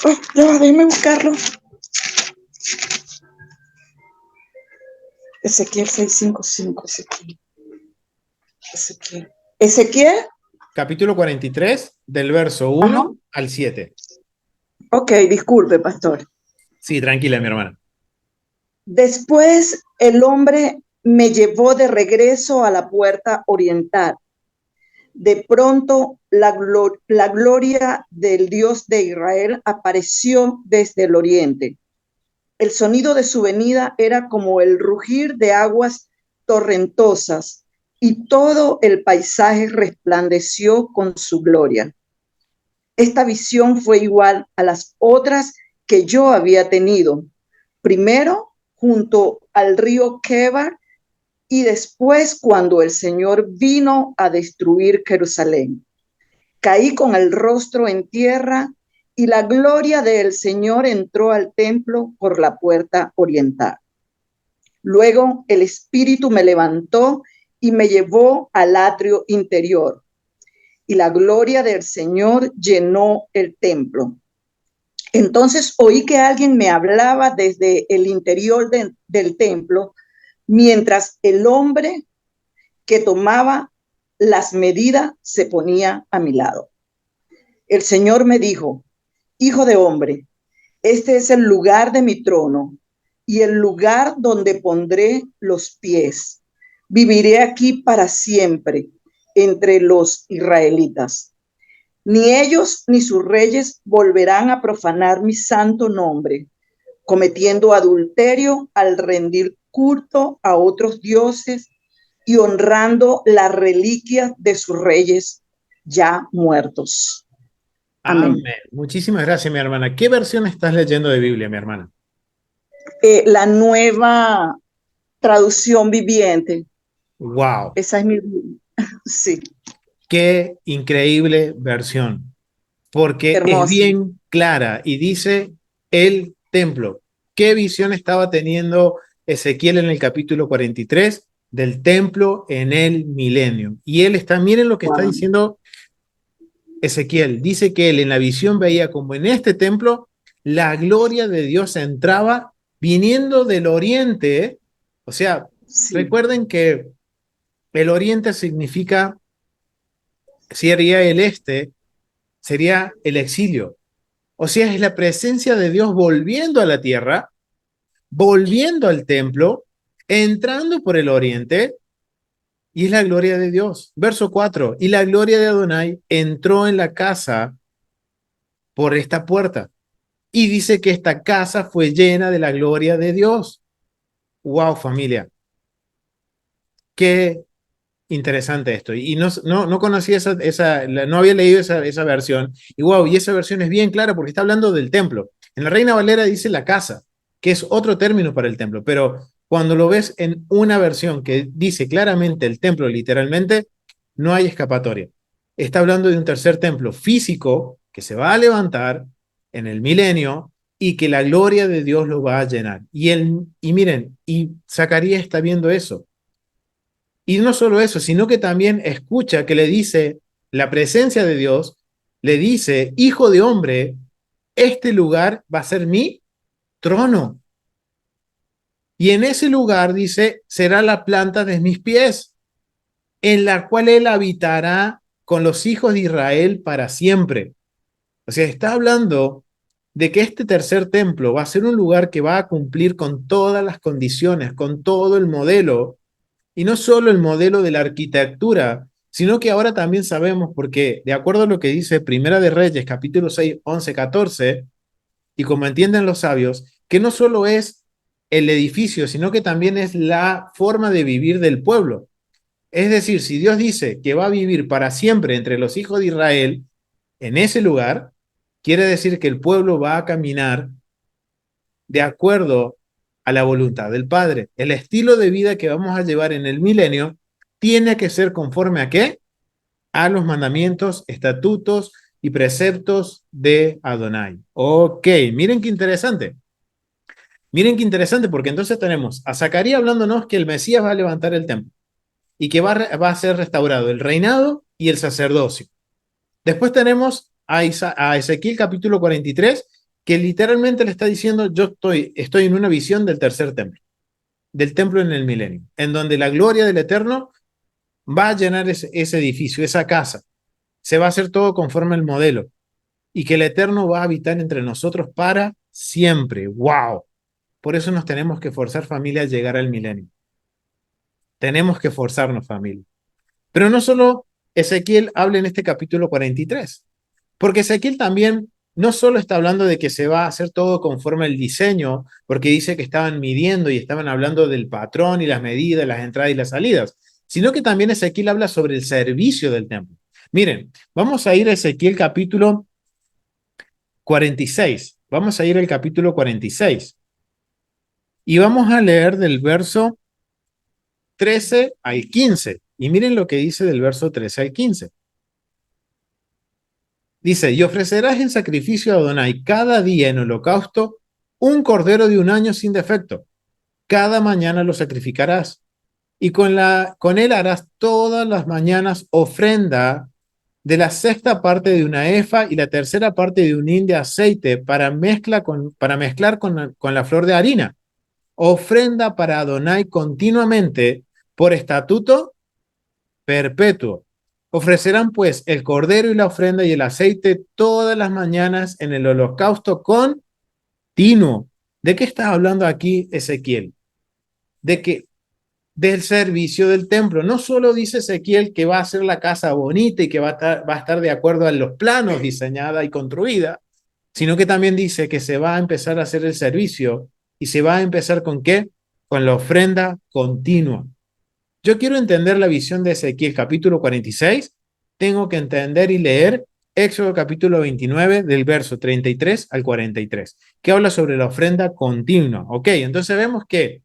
Oh, ya, déjeme buscarlo. Ezequiel 6:5. Ezequiel. Capítulo 43, del verso 1 Ajá. al 7. Ok, disculpe, pastor. Sí, tranquila, mi hermana. Después el hombre me llevó de regreso a la puerta oriental. De pronto la gloria del Dios de Israel apareció desde el oriente. El sonido de su venida era como el rugir de aguas torrentosas y todo el paisaje resplandeció con su gloria. Esta visión fue igual a las otras que yo había tenido. Primero, junto al río Quebar, y después cuando el Señor vino a destruir Jerusalén. Caí con el rostro en tierra y la gloria del Señor entró al templo por la puerta oriental. Luego el Espíritu me levantó y me llevó al atrio interior, y la gloria del Señor llenó el templo. Entonces oí que alguien me hablaba desde el interior del templo, mientras el hombre que tomaba las medidas se ponía a mi lado. El Señor me dijo: hijo de hombre, este es el lugar de mi trono y el lugar donde pondré los pies. Viviré aquí para siempre entre los israelitas. Ni ellos ni sus reyes volverán a profanar mi santo nombre, cometiendo adulterio al rendir culto a otros dioses y honrando las reliquias de sus reyes ya muertos. Amén. Amén. Muchísimas gracias, mi hermana. ¿Qué versión estás leyendo de Biblia, mi hermana? La nueva traducción viviente. Wow. Esa es mi... Sí. Qué increíble versión. Porque Hermosa. es bien clara y dice el templo. ¿Qué visión estaba teniendo Ezequiel en el capítulo 43 del templo en el milenio? Y él está, miren lo que está diciendo Ezequiel. Dice que él en la visión veía como en este templo la gloria de Dios entraba viniendo del oriente. O sea, Sí. recuerden que el oriente significa, sería el este, sería el exilio. O sea, es la presencia de Dios volviendo a la tierra, volviendo al templo, entrando por el oriente, y es la gloria de Dios. Verso 4, y la gloria de Adonai entró en la casa por esta puerta. Y dice que esta casa fue llena de la gloria de Dios. Wow, familia. Qué interesante esto. Y no conocía no había leído esa versión. Y wow, y esa versión es bien clara porque está hablando del templo. En la Reina Valera dice la casa, que es otro término para el templo, pero cuando lo ves en una versión que dice claramente el templo literalmente, no hay escapatoria. Está hablando de un tercer templo físico que se va a levantar en el milenio y que la gloria de Dios lo va a llenar. Y miren, y Zacarías está viendo eso. Y no solo eso, sino que también escucha que le dice la presencia de Dios, le dice, hijo de hombre, este lugar va a ser mi trono. Y en ese lugar, dice, será la planta de mis pies, en la cual él habitará con los hijos de Israel para siempre. O sea, está hablando de que este tercer templo va a ser un lugar que va a cumplir con todas las condiciones, con todo el modelo, y no solo el modelo de la arquitectura, sino que ahora también sabemos, porque de acuerdo a lo que dice Primera de Reyes, capítulo 6, 11, 14, y como entienden los sabios, que no solo es el edificio, sino que también es la forma de vivir del pueblo. Es decir, si Dios dice que va a vivir para siempre entre los hijos de Israel en ese lugar, quiere decir que el pueblo va a caminar de acuerdo a la voluntad del Padre. El estilo de vida que vamos a llevar en el milenio tiene que ser conforme a qué? A los mandamientos, estatutos y preceptos de Adonai. Ok, miren qué interesante. Miren qué interesante, porque entonces tenemos a Zacarías hablándonos que el Mesías va a levantar el templo y que va a ser restaurado el reinado y el sacerdocio. Después tenemos a Ezequiel capítulo 43, que literalmente le está diciendo, yo estoy en una visión del tercer templo, del templo en el milenio, en donde la gloria del Eterno va a llenar ese edificio, esa casa. Se va a hacer todo conforme al modelo y que el Eterno va a habitar entre nosotros para siempre. ¡Wow! Por eso nos tenemos que forzar, familia, a llegar al milenio. Tenemos que forzarnos, familia. Pero no solo Ezequiel habla en este capítulo 43, porque Ezequiel también no solo está hablando de que se va a hacer todo conforme al diseño, porque dice que estaban midiendo y estaban hablando del patrón y las medidas, las entradas y las salidas, sino que también Ezequiel habla sobre el servicio del templo. Miren, vamos a ir a Ezequiel capítulo 46. Vamos a ir al capítulo 46. Y vamos a leer del verso 13 al 15. Y miren lo que dice del verso 13 al 15. Dice, y ofrecerás en sacrificio a Adonai cada día en holocausto un cordero de un año sin defecto. Cada mañana lo sacrificarás. Y con él harás todas las mañanas ofrenda de la sexta parte de una efa y la tercera parte de un hin de aceite para mezclar con la flor de harina. Ofrenda para Adonai continuamente por estatuto perpetuo. Ofrecerán pues el cordero y la ofrenda y el aceite todas las mañanas en el holocausto continuo. ¿De qué está hablando aquí Ezequiel? De que del servicio del templo. No solo dice Ezequiel que va a ser la casa bonita y que va a estar de acuerdo a los planos diseñada y construida, sino que también dice que se va a empezar a hacer el servicio y se va a empezar ¿con qué? Con la ofrenda continua. Yo quiero entender la visión de Ezequiel capítulo 46, tengo que entender y leer Éxodo capítulo 29 del verso 33 al 43, que habla sobre la ofrenda continua. Ok, entonces vemos que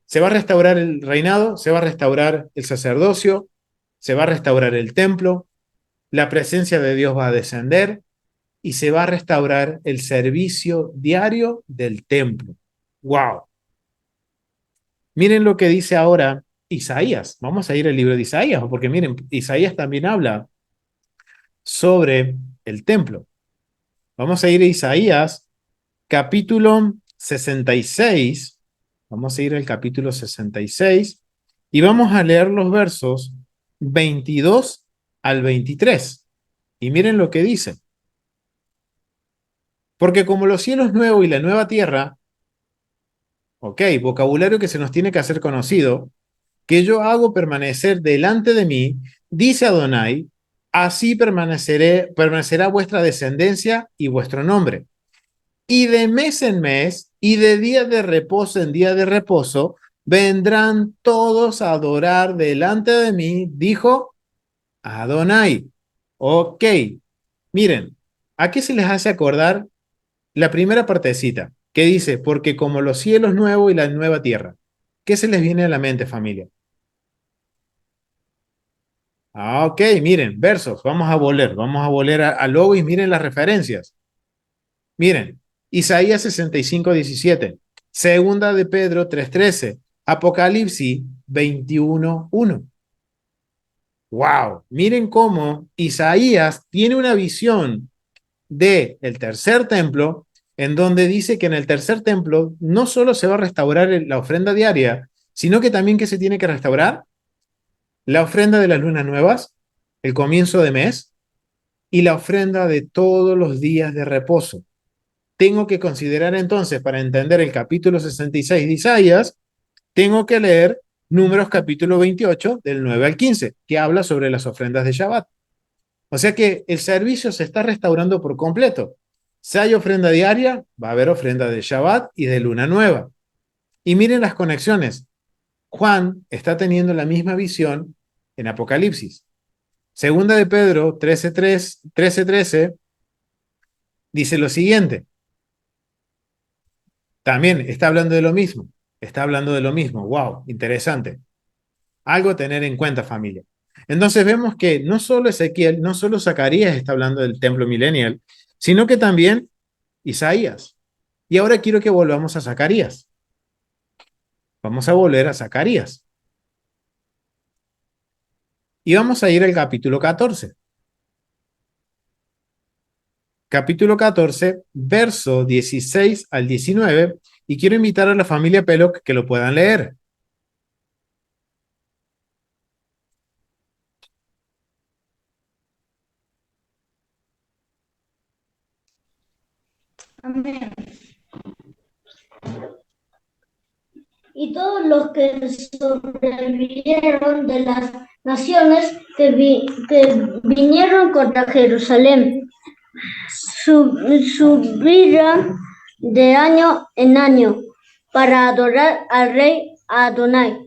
se va a restaurar el reinado, se va a restaurar el sacerdocio, se va a restaurar el templo, la presencia de Dios va a descender y se va a restaurar el servicio diario del templo. ¡Wow! Miren lo que dice ahora Isaías. Vamos a ir al libro de Isaías, porque miren, Isaías también habla sobre el templo. Vamos a ir a Isaías, capítulo 66. Vamos a ir al capítulo 66 y vamos a leer los versos 22 al 23. Y miren lo que dice. Porque como los cielos nuevos y la nueva tierra, ok, vocabulario que se nos tiene que hacer conocido, que yo hago permanecer delante de mí, dice Adonai, así permanecerá vuestra descendencia y vuestro nombre. Y de mes en mes, y de día de reposo en día de reposo, vendrán todos a adorar delante de mí, dijo Adonai. Ok, miren, ¿a qué se les hace acordar la primera partecita? Que dice, porque como los cielos nuevos y la nueva tierra. ¿Qué se les viene a la mente, familia? Ok, miren, versos, vamos a volver a luego y miren las referencias. Miren, Isaías 65:17, Segunda de Pedro 3:13, Apocalipsis 21:1. Wow, miren cómo Isaías tiene una visión de el tercer templo, en donde dice que en el tercer templo no solo se va a restaurar la ofrenda diaria, sino que también que se tiene que restaurar la ofrenda de las lunas nuevas, el comienzo de mes y la ofrenda de todos los días de reposo. Tengo que considerar entonces, para entender el capítulo 66 de Isaías, tengo que leer Números capítulo 28 del 9 al 15, que habla sobre las ofrendas de Shabbat. O sea que el servicio se está restaurando por completo. Si hay ofrenda diaria, va a haber ofrenda de Shabbat y de luna nueva. Y miren las conexiones. Juan está teniendo la misma visión en Apocalipsis. Segunda de Pedro 13:13 dice lo siguiente. También está hablando de lo mismo. Está hablando de lo mismo. Wow, interesante. Algo a tener en cuenta, familia. Entonces vemos que no solo Ezequiel, no solo Zacarías está hablando del templo milenial, sino que también Isaías. Y ahora quiero que volvamos a Zacarías. Vamos a volver a Zacarías. Y vamos a ir al capítulo 14. Capítulo 14, verso 16 al 19. Y quiero invitar a la familia Peloc que lo puedan leer. Amén. Y todos los que sobrevivieron de las naciones que vinieron contra Jerusalén subirán de año en año para adorar al rey Adonai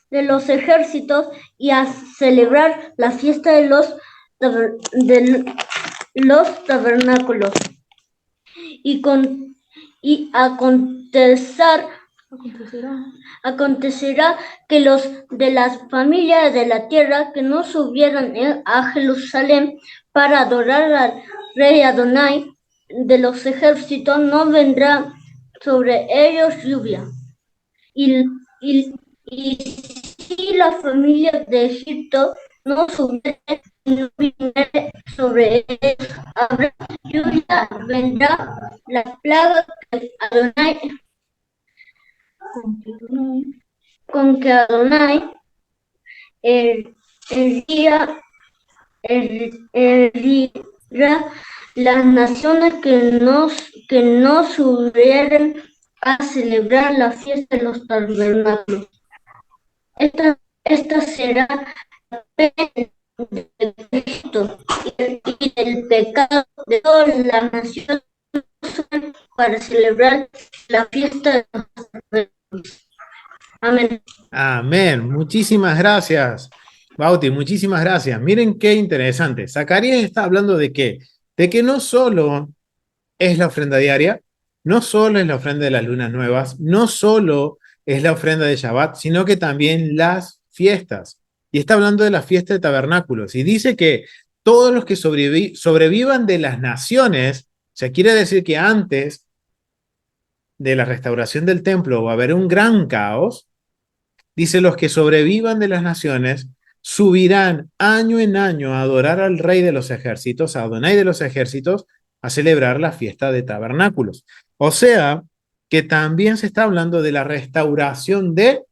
de los ejércitos y a celebrar la fiesta de los tabernáculos. Y acontecerá que los de las familias de la tierra que no subieran a Jerusalén para adorar al rey Adonai de los ejércitos, no vendrá sobre ellos lluvia. Y si la familia de Egipto no subiere sobre ellos, habrá lluvia, vendrá la plaga que Adonai herirá las naciones que no subieren a celebrar la fiesta de los tabernáculos. Esta será la pena de Cristo y del pecado de todas las naciones para celebrar la fiesta de los tabernáculos. Amén. Amén. Muchísimas gracias, Bauti. Muchísimas gracias. Miren qué interesante. Zacarías está hablando de qué? De que no solo es la ofrenda diaria, no solo es la ofrenda de las lunas nuevas, no solo es la ofrenda de Shabbat, sino que también las fiestas. Y está hablando de la fiesta de tabernáculos. Y dice que todos los que sobrevivan de las naciones, o sea, quiere decir que antes de la restauración del templo va a haber un gran caos. Dice, los que sobrevivan de las naciones subirán año en año a adorar al rey de los ejércitos, a Adonai de los ejércitos, a celebrar la fiesta de tabernáculos. O sea, que también se está hablando de la restauración de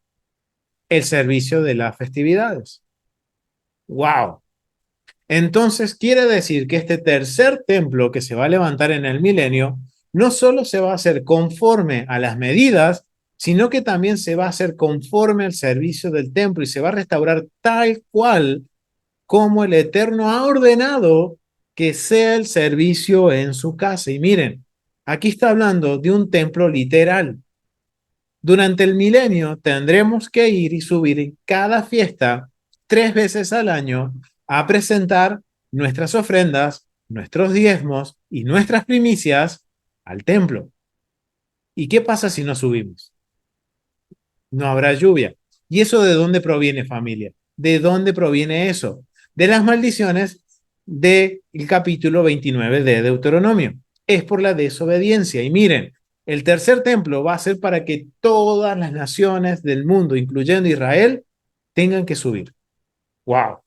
el servicio de las festividades. ¡Wow! Entonces quiere decir que este tercer templo que se va a levantar en el milenio no solo se va a hacer conforme a las medidas, sino que también se va a hacer conforme al servicio del templo y se va a restaurar tal cual como el Eterno ha ordenado que sea el servicio en su casa. Y miren, aquí está hablando de un templo literal. Durante el milenio tendremos que ir y subir en cada fiesta 3 veces al año a presentar nuestras ofrendas, nuestros diezmos y nuestras primicias al templo. ¿Y qué pasa si no subimos? no habrá lluvia. ¿Y eso de dónde proviene, familia? ¿De dónde proviene eso? De las maldiciones del capítulo 29 de Deuteronomio. Es por la desobediencia. Y miren, el tercer templo va a ser para que todas las naciones del mundo, incluyendo Israel, tengan que subir. ¡Wow!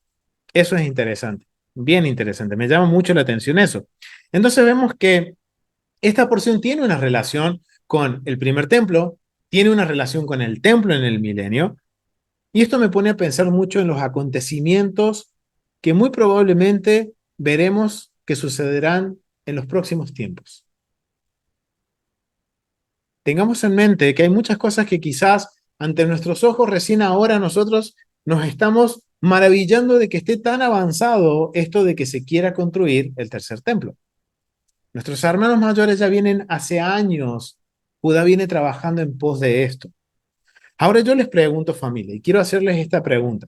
Eso es interesante, bien interesante. Me llama mucho la atención eso. Entonces vemos que esta porción tiene una relación con el primer templo, tiene una relación con el templo en el milenio, y esto me pone a pensar mucho en los acontecimientos que muy probablemente veremos que sucederán en los próximos tiempos. Tengamos en mente que hay muchas cosas que quizás ante nuestros ojos recién ahora nosotros nos estamos maravillando de que esté tan avanzado esto de que se quiera construir el tercer templo. Nuestros hermanos mayores ya vienen hace años, Judá viene trabajando en pos de esto. Ahora yo les pregunto, familia, y quiero hacerles esta pregunta.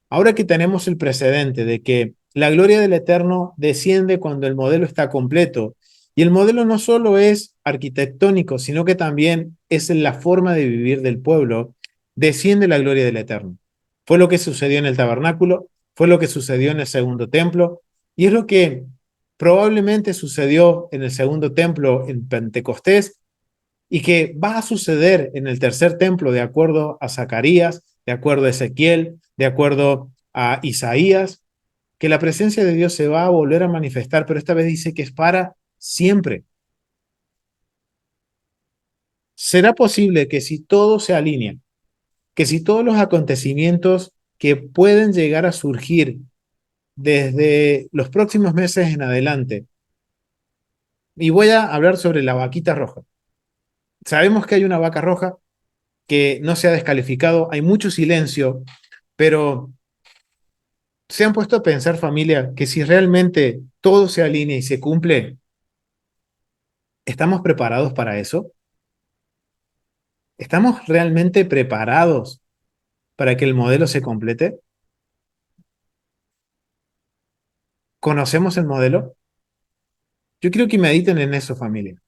Ahora que tenemos el precedente de que la gloria del Eterno desciende cuando el modelo está completo, y el modelo no solo es arquitectónico, sino que también es en la forma de vivir del pueblo, desciende la gloria del Eterno. Fue lo que sucedió en el tabernáculo, fue lo que sucedió en el segundo templo, y es lo que probablemente sucedió en el segundo templo en Pentecostés, y que va a suceder en el tercer templo de acuerdo a Zacarías, de acuerdo a Ezequiel, de acuerdo a Isaías, que la presencia de Dios se va a volver a manifestar, pero esta vez dice que es para siempre. ¿Será posible que si todo se alinea, que si todos los acontecimientos que pueden llegar a surgir desde los próximos meses en adelante, y voy a hablar sobre la vaquita roja? Sabemos que hay una vaca roja que no se ha descalificado, hay mucho silencio, pero ¿se han puesto a pensar, familia, que si realmente todo se alinea y se cumple, estamos preparados para eso? ¿Estamos realmente preparados para que el modelo se complete? ¿Conocemos el modelo? Yo quiero que mediten en eso, familia.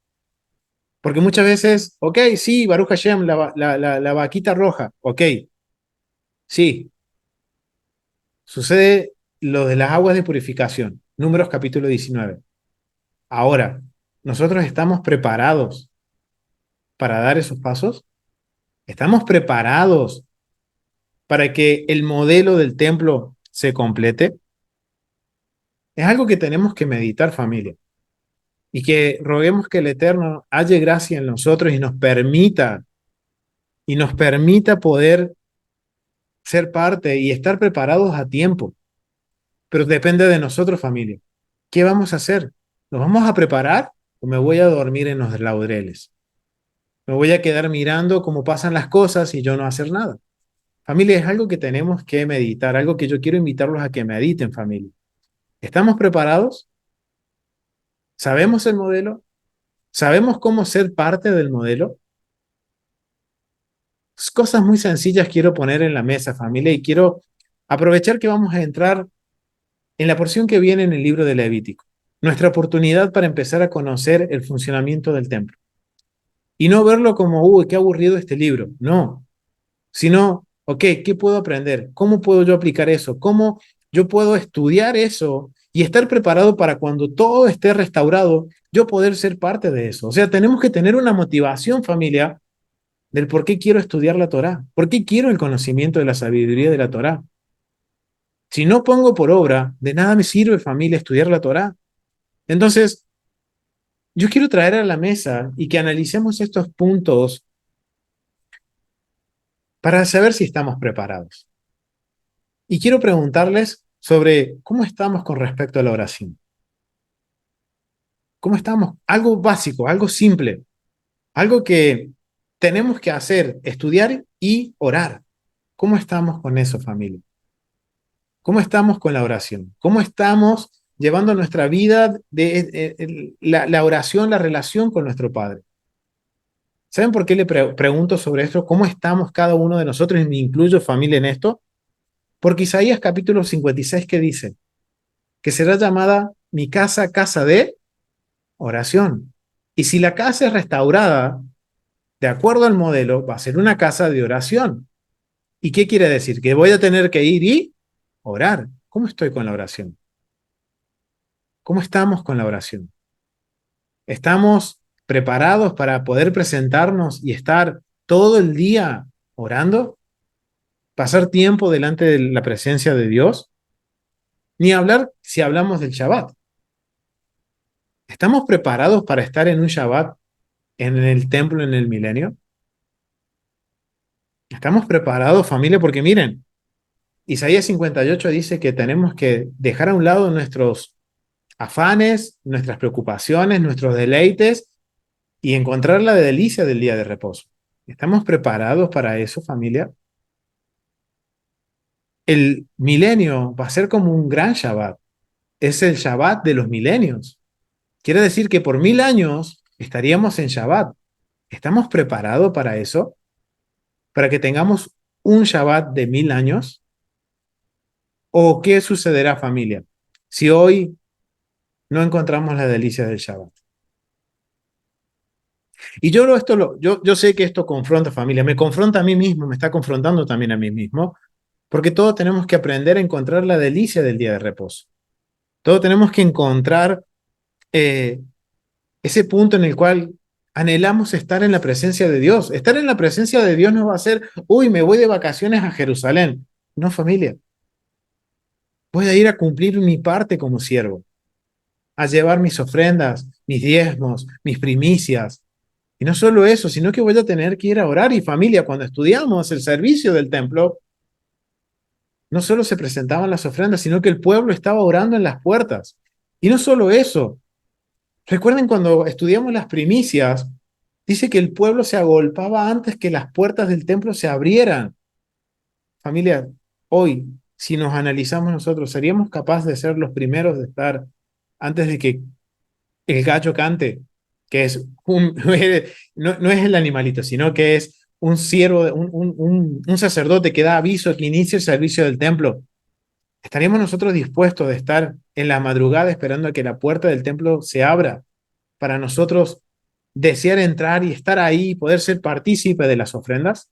Porque muchas veces, ok, sí, Baruch Hashem, la vaquita roja, ok, sí, sucede lo de las aguas de purificación, Números capítulo 19. Ahora, ¿nosotros estamos preparados para dar esos pasos? ¿Estamos preparados para que el modelo del templo se complete? Es algo que tenemos que meditar, familia, y que roguemos que el Eterno halle gracia en nosotros y nos permita poder ser parte y estar preparados a tiempo. Pero depende de nosotros, familia. ¿Qué vamos a hacer? ¿Nos vamos a preparar o me voy a dormir en los laureles? ¿Me voy a quedar mirando cómo pasan las cosas y yo no hacer nada? Familia, es algo que tenemos que meditar, algo que yo quiero invitarlos a que mediten, familia. ¿Estamos preparados? ¿Sabemos el modelo? ¿Sabemos cómo ser parte del modelo? Cosas muy sencillas quiero poner en la mesa, familia, y quiero aprovechar que vamos a entrar en la porción que viene en el libro de Levítico. Nuestra oportunidad para empezar a conocer el funcionamiento del templo. Y no verlo como, uy, qué aburrido este libro. No, sino, ok, ¿qué puedo aprender? ¿Cómo puedo yo aplicar eso? ¿Cómo yo puedo estudiar eso y estar preparado para cuando todo esté restaurado, yo poder ser parte de eso? O sea, tenemos que tener una motivación, familia, del por qué quiero estudiar la Torá, por qué quiero el conocimiento de la sabiduría de la Torá. Si no pongo por obra, de nada me sirve, familia, estudiar la Torá. Entonces, yo quiero traer a la mesa y que analicemos estos puntos para saber si estamos preparados. Y quiero preguntarles sobre cómo estamos con respecto a la oración. ¿Cómo estamos? Algo básico, algo simple, algo que tenemos que hacer, estudiar y orar. ¿Cómo estamos con eso, familia? ¿Cómo estamos con la oración? ¿Cómo estamos llevando nuestra vida de la oración, la relación con nuestro Padre? ¿Saben por qué le pregunto sobre esto? ¿Cómo estamos cada uno de nosotros, y me incluyo, familia, en esto? Porque Isaías capítulo 56, ¿qué dice? Que será llamada mi casa, casa de oración. Y si la casa es restaurada, de acuerdo al modelo, va a ser una casa de oración. ¿Y qué quiere decir? Que voy a tener que ir y orar. ¿Cómo estoy con la oración? ¿Cómo estamos con la oración? ¿Estamos preparados para poder presentarnos y estar todo el día orando? ¿Pasar tiempo delante de la presencia de Dios? Ni hablar si hablamos del Shabbat. ¿Estamos preparados para estar en un Shabbat en el templo en el milenio? ¿Estamos preparados, familia? Porque miren, Isaías 58 dice que tenemos que dejar a un lado nuestros afanes, nuestras preocupaciones, nuestros deleites y encontrar la delicia del día de reposo. ¿Estamos preparados para eso, familia? El milenio va a ser como un gran Shabbat. Es el Shabbat de los milenios. Quiere decir que por 1000 años estaríamos en Shabbat. ¿Estamos preparados para eso? ¿Para que tengamos un Shabbat de 1000 años? ¿O qué sucederá, familia, si hoy no encontramos la delicia del Shabbat? Y yo sé que esto confronta, familia, me confronta a mí mismo, me está confrontando también a mí mismo, porque todos tenemos que aprender a encontrar la delicia del día de reposo. Todos tenemos que encontrar ese punto en el cual anhelamos estar en la presencia de Dios. Estar en la presencia de Dios no va a ser, uy, me voy de vacaciones a Jerusalén. No, familia. Voy a ir a cumplir mi parte como siervo, a llevar mis ofrendas, mis diezmos, mis primicias. Y no solo eso, sino que voy a tener que ir a orar. Y familia, cuando estudiamos el servicio del templo, no solo se presentaban las ofrendas, sino que el pueblo estaba orando en las puertas. Y no solo eso, recuerden cuando estudiamos las primicias, dice que el pueblo se agolpaba antes que las puertas del templo se abrieran. Familia, hoy, si nos analizamos nosotros, ¿seríamos capaces de ser los primeros de estar antes de que el gallo cante? Que es no es el animalito, sino que es un siervo, un sacerdote que da aviso que inicia el servicio del templo. ¿Estaríamos nosotros dispuestos de estar en la madrugada esperando a que la puerta del templo se abra para nosotros desear entrar y estar ahí y poder ser partícipe de las ofrendas?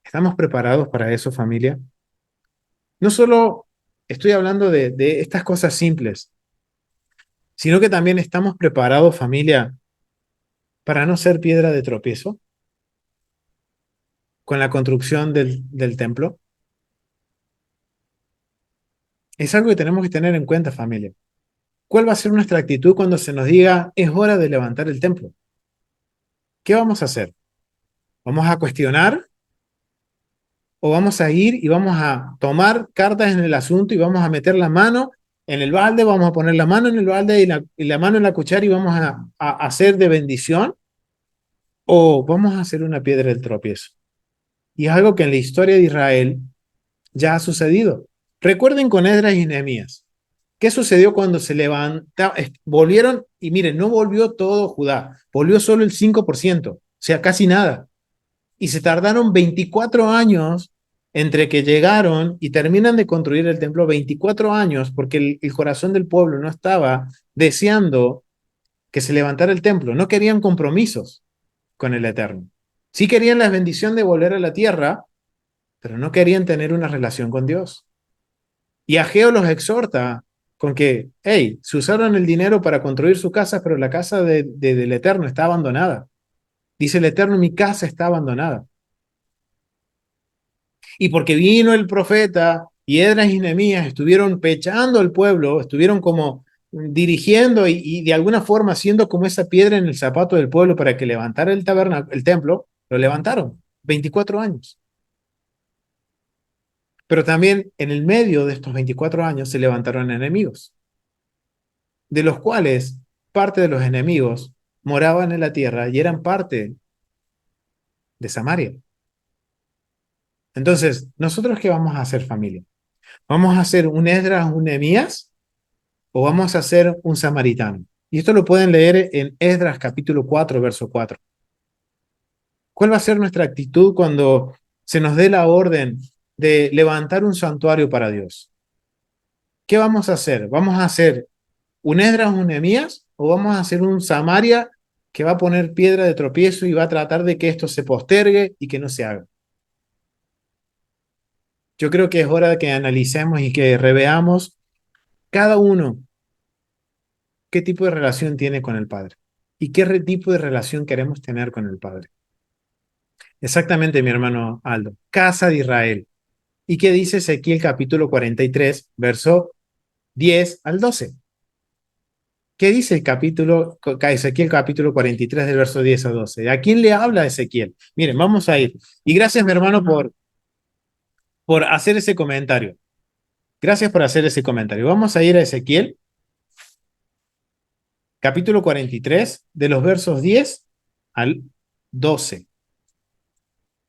¿Estamos preparados para eso, familia? No solo estoy hablando de estas cosas simples, sino que también estamos preparados, familia, para no ser piedra de tropiezo con la construcción del templo. Es algo que tenemos que tener en cuenta, familia. ¿Cuál va a ser nuestra actitud cuando se nos diga es hora de levantar el templo? ¿Qué vamos a hacer? ¿Vamos a cuestionar? ¿O vamos a ir y vamos a tomar cartas en el asunto y vamos a meter la mano en el balde, vamos a poner la mano en el balde y la mano en la cuchara y vamos a hacer de bendición? ¿O vamos a hacer una piedra del tropiezo? Y es algo que en la historia de Israel ya ha sucedido. Recuerden con Esdras y Nehemías. ¿Qué sucedió cuando se levantaron? Volvieron, y miren, no volvió todo Judá, volvió solo el 5%, o sea, casi nada. Y se tardaron 24 años entre que llegaron y terminan de construir el templo, 24 años, porque el corazón del pueblo no estaba deseando que se levantara el templo, no querían compromisos con el Eterno. Sí querían la bendición de volver a la tierra, pero no querían tener una relación con Dios. Y Ageo los exhorta con que, hey, se usaron el dinero para construir su casa, pero la casa del Eterno está abandonada. Dice el Eterno, mi casa está abandonada. Y porque vino el profeta y Esdras y Nehemías estuvieron pechando al pueblo, estuvieron como dirigiendo y de alguna forma siendo como esa piedra en el zapato del pueblo para que levantara el templo, lo levantaron. 24 años. Pero también en el medio de estos 24 años se levantaron enemigos, de los cuales parte de los enemigos moraban en la tierra y eran parte de Samaria. Entonces, ¿nosotros qué vamos a hacer, familia? ¿Vamos a hacer un Esdras, un Nehemías o vamos a hacer un samaritano? Y esto lo pueden leer en Esdras capítulo 4, verso 4. ¿Cuál va a ser nuestra actitud cuando se nos dé la orden de levantar un santuario para Dios? ¿Qué vamos a hacer? ¿Vamos a hacer un Esdras, un Nehemías o vamos a hacer un Samaria que va a poner piedra de tropiezo y va a tratar de que esto se postergue y que no se haga. Yo creo que es hora de que analicemos y que reveamos cada uno qué tipo de relación tiene con el Padre y qué tipo de relación queremos tener con el Padre. Exactamente, mi hermano Aldo. Casa de Israel. ¿Y qué dice Ezequiel capítulo 43, verso 10 al 12? ¿Qué dice Ezequiel capítulo 43 del verso 10 al 12? ¿A quién le habla Ezequiel? Miren, vamos a ir. Y gracias, mi hermano, por hacer ese comentario. Gracias por hacer ese comentario. Vamos a ir a Ezequiel capítulo 43 de los versos 10 al 12.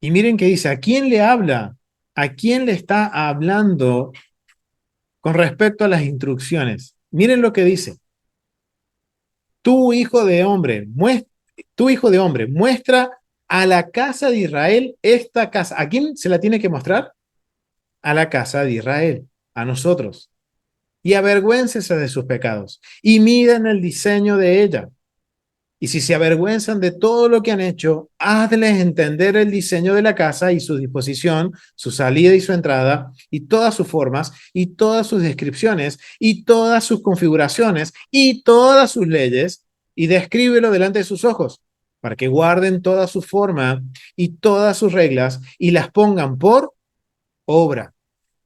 Y miren qué dice, ¿a quién le habla? ¿A quién le está hablando con respecto a las instrucciones? Miren lo que dice. Tu hijo de hombre, muestra a la casa de Israel esta casa. ¿A quién se la tiene que mostrar? A la casa de Israel, a nosotros. Y avergüéncese de sus pecados y miren el diseño de ella. Y si se avergüenzan de todo lo que han hecho, hazles entender el diseño de la casa y su disposición, su salida y su entrada, y todas sus formas, y todas sus descripciones, y todas sus configuraciones, y todas sus leyes, y descríbelo delante de sus ojos, para que guarden toda su forma y todas sus reglas, y las pongan por obra.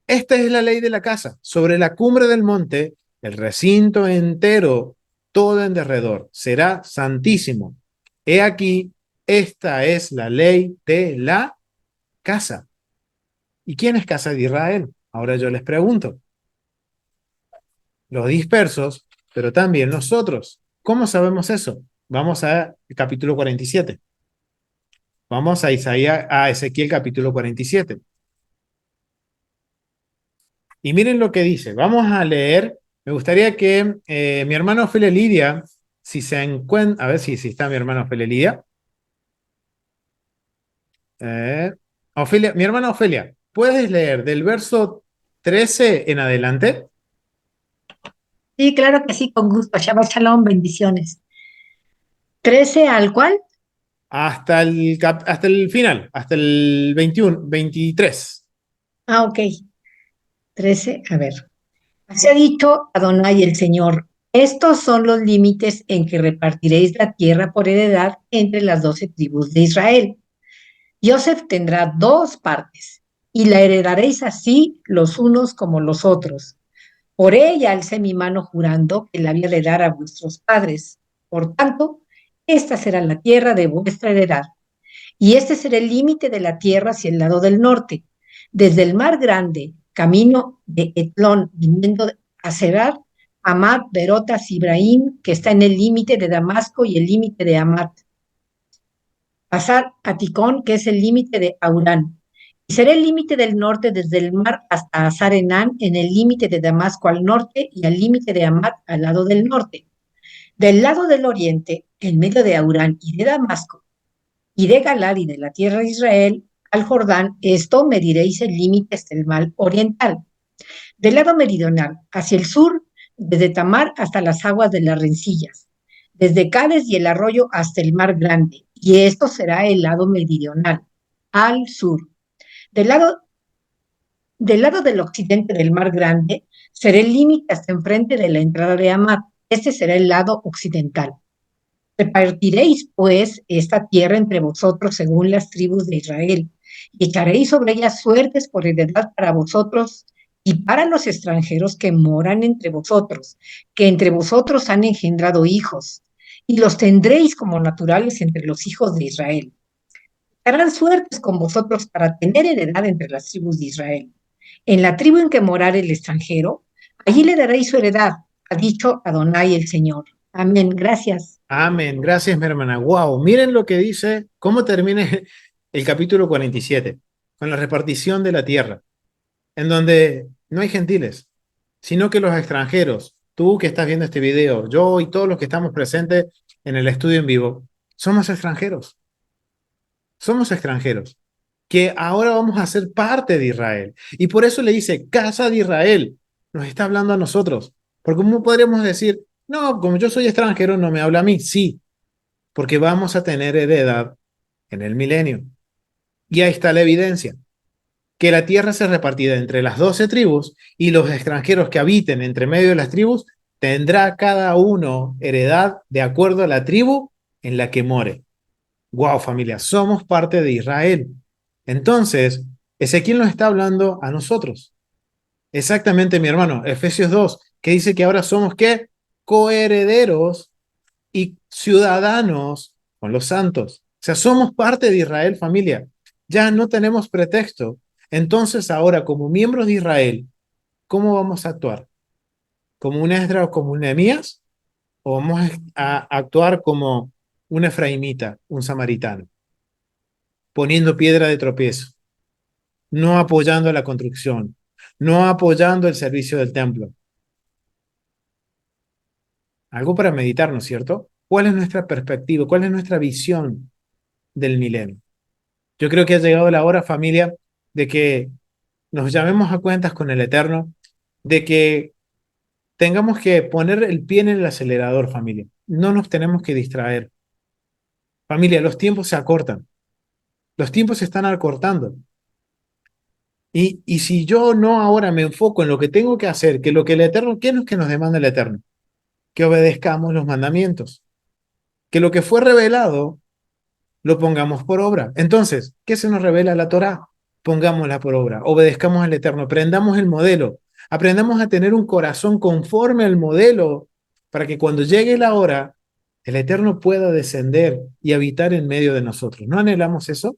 Esta es la ley de la casa. Sobre la cumbre del monte, el recinto entero, todo en derredor, será santísimo. He aquí, esta es la ley de la casa. ¿Y quién es casa de Israel? Ahora yo les pregunto. Los dispersos, pero también nosotros. ¿Cómo sabemos eso? Vamos a capítulo 47. Vamos a Ezequiel capítulo 47. Y miren lo que dice. Vamos a leer. Me gustaría que mi hermano Ofelia Lidia, si se encuentra, a ver si está mi hermano Ofelia Lidia. Mi hermana Ofelia, ¿puedes leer del verso 13 en adelante? Sí, claro que sí, con gusto. Shabbat Shalom, bendiciones. 13 al cual. Hasta el final, hasta el 21, 23. Ah, ok. 13, a ver. Así ha dicho Adonai el Señor. Estos son los límites en que repartiréis la tierra por heredad entre las 12 tribus de Israel. Joseph tendrá 2 partes, y la heredaréis así los unos como los otros. Por ella alcé mi mano jurando que la había de dar a vuestros padres. Por tanto, esta será la tierra de vuestra heredad. Y este será el límite de la tierra hacia el lado del norte, desde el mar grande, camino de Etlón, viniendo a Serar, Amat, Berotas, Ibrahim, que está en el límite de Damasco y el límite de Amat. Pasar a Ticón, que es el límite de Aurán. Y será el límite del norte desde el mar hasta Azar Enán, en el límite de Damasco al norte y al límite de Amat al lado del norte. Del lado del oriente, en medio de Aurán y de Damasco, y de Galad y de la tierra de Israel, al Jordán, esto mediréis el límite hasta el mar oriental. Del lado meridional, hacia el sur, desde Tamar hasta las aguas de las rencillas, desde Cades y el arroyo hasta el mar grande, y esto será el lado meridional, al sur. Del lado del occidente del mar grande, será el límite hasta enfrente de la entrada de Amat. Este será el lado occidental. Repartiréis, pues, esta tierra entre vosotros según las tribus de Israel, y echaréis sobre ella suertes por heredad para vosotros y para los extranjeros que moran entre vosotros, que entre vosotros han engendrado hijos, y los tendréis como naturales entre los hijos de Israel. Harán suertes con vosotros para tener heredad entre las tribus de Israel. En la tribu en que morare el extranjero, allí le daréis su heredad, ha dicho Adonai el Señor. Amén. Gracias. Amén. Gracias, mi hermana. Wow, miren lo que dice, cómo termina el capítulo 47, con la repartición de la tierra, en donde no hay gentiles, sino que los extranjeros, tú que estás viendo este video, yo y todos los que estamos presentes en el estudio en vivo, somos extranjeros. Somos extranjeros, que ahora vamos a ser parte de Israel. Y por eso le dice, casa de Israel, nos está hablando a nosotros. Porque ¿cómo podríamos decir, no, como yo soy extranjero, no me habla a mí? Sí, porque vamos a tener heredad en el milenio. Y ahí está la evidencia, que la tierra se repartirá entre las 12 tribus y los extranjeros que habiten entre medio de las tribus tendrá cada uno heredad de acuerdo a la tribu en la que more. Wow, familia, somos parte de Israel. Entonces, Ezequiel nos está hablando a nosotros. Exactamente, mi hermano, Efesios 2, que dice que ahora somos, ¿qué? Coherederos y ciudadanos con los santos. O sea, somos parte de Israel, familia. Ya no tenemos pretexto. Entonces, ahora, como miembros de Israel, ¿cómo vamos a actuar? ¿Como un Esdras o como un Nehemías? ¿O vamos a actuar como un efraimita, un samaritano, poniendo piedra de tropiezo, no apoyando la construcción, no apoyando el servicio del templo? Algo para meditar, ¿no es cierto? ¿Cuál es nuestra perspectiva? ¿Cuál es nuestra visión del milenio? Yo creo que ha llegado la hora, familia, de que nos llamemos a cuentas con el Eterno, de que tengamos que poner el pie en el acelerador, familia. No nos tenemos que distraer. Familia, los tiempos se acortan. Los tiempos se están acortando. Y si yo no ahora me enfoco en lo que tengo que hacer, que lo que el Eterno, ¿qué es lo que nos demanda el Eterno? Que obedezcamos los mandamientos. Que lo que fue revelado lo pongamos por obra. Entonces, ¿qué se nos revela la Torá? Pongámosla por obra, obedezcamos al Eterno, aprendamos el modelo, aprendamos a tener un corazón conforme al modelo para que cuando llegue la hora, el Eterno pueda descender y habitar en medio de nosotros. ¿No anhelamos eso?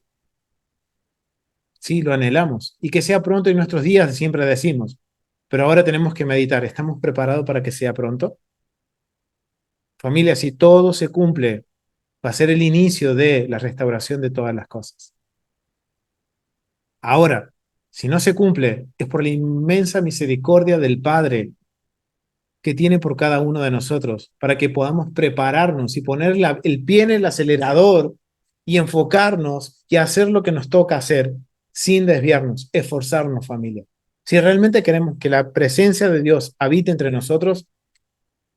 Sí, lo anhelamos. Y que sea pronto en nuestros días, siempre decimos. Pero ahora tenemos que meditar. ¿Estamos preparados para que sea pronto? Familia, si todo se cumple, va a ser el inicio de la restauración de todas las cosas. Ahora, si no se cumple, es por la inmensa misericordia del Padre que tiene por cada uno de nosotros, para que podamos prepararnos y poner el pie en el acelerador y enfocarnos y hacer lo que nos toca hacer sin desviarnos, esforzarnos, familia. Si realmente queremos que la presencia de Dios habite entre nosotros,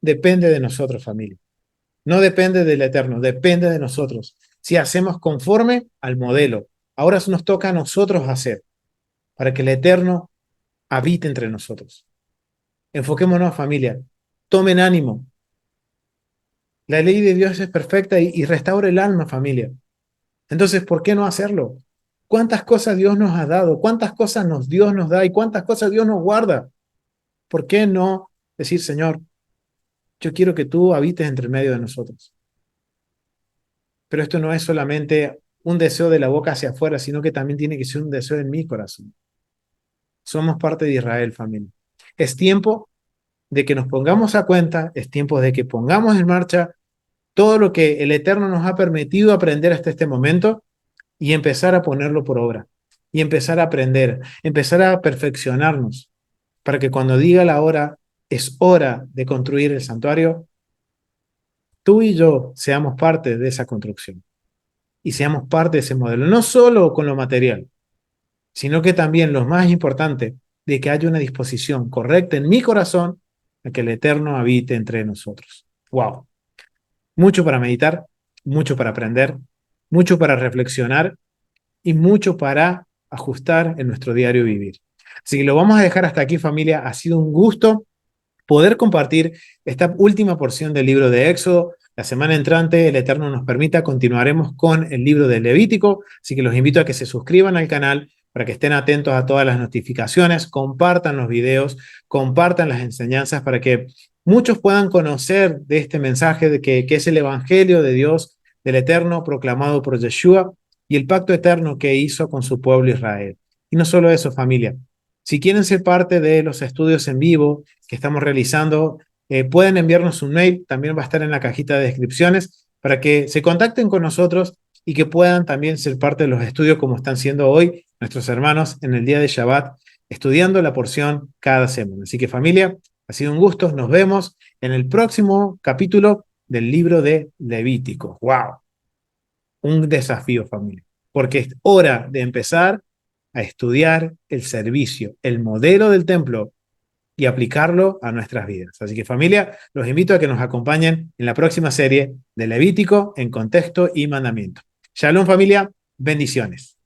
depende de nosotros, familia. No depende del Eterno, depende de nosotros. Si hacemos conforme al modelo, ahora nos toca a nosotros hacer para que el Eterno habite entre nosotros. Enfoquémonos, familia. Tomen ánimo. La ley de Dios es perfecta y restaura el alma, familia. Entonces, ¿por qué no hacerlo? ¿Cuántas cosas Dios nos ha dado? ¿Cuántas cosas Dios nos da? ¿Y cuántas cosas Dios nos guarda? ¿Por qué no decir, Señor, yo quiero que tú habites entre medio de nosotros? Pero esto no es solamente un deseo de la boca hacia afuera, sino que también tiene que ser un deseo en mi corazón. Somos parte de Israel, familia. Es tiempo de que nos pongamos a cuenta, es tiempo de que pongamos en marcha todo lo que el Eterno nos ha permitido aprender hasta este momento y empezar a ponerlo por obra, y empezar a aprender, empezar a perfeccionarnos, para que cuando diga la hora, es hora de construir el santuario, tú y yo seamos parte de esa construcción y seamos parte de ese modelo, no solo con lo material, sino que también lo más importante, de que haya una disposición correcta en mi corazón a que el Eterno habite entre nosotros. ¡Wow! Mucho para meditar, mucho para aprender, mucho para reflexionar y mucho para ajustar en nuestro diario vivir. Así que lo vamos a dejar hasta aquí, familia. Ha sido un gusto poder compartir esta última porción del libro de Éxodo. La semana entrante, el Eterno nos permita, continuaremos con el libro de Levítico, así que los invito a que se suscriban al canal para que estén atentos a todas las notificaciones, compartan los videos, compartan las enseñanzas para que muchos puedan conocer de este mensaje de que es el Evangelio de Dios, del Eterno, proclamado por Yeshua y el pacto eterno que hizo con su pueblo Israel. Y no solo eso, familia. Si quieren ser parte de los estudios en vivo que estamos realizando, pueden enviarnos un mail, también va a estar en la cajita de descripciones, para que se contacten con nosotros y que puedan también ser parte de los estudios como están siendo hoy nuestros hermanos en el día de Shabbat, estudiando la porción cada semana. Así que familia, ha sido un gusto, nos vemos en el próximo capítulo del libro de Levítico. ¡Wow! Un desafío, familia, porque es hora de empezar a estudiar el servicio, el modelo del templo y aplicarlo a nuestras vidas. Así que familia, los invito a que nos acompañen en la próxima serie de Levítico en contexto y mandamiento. Shalom familia, bendiciones.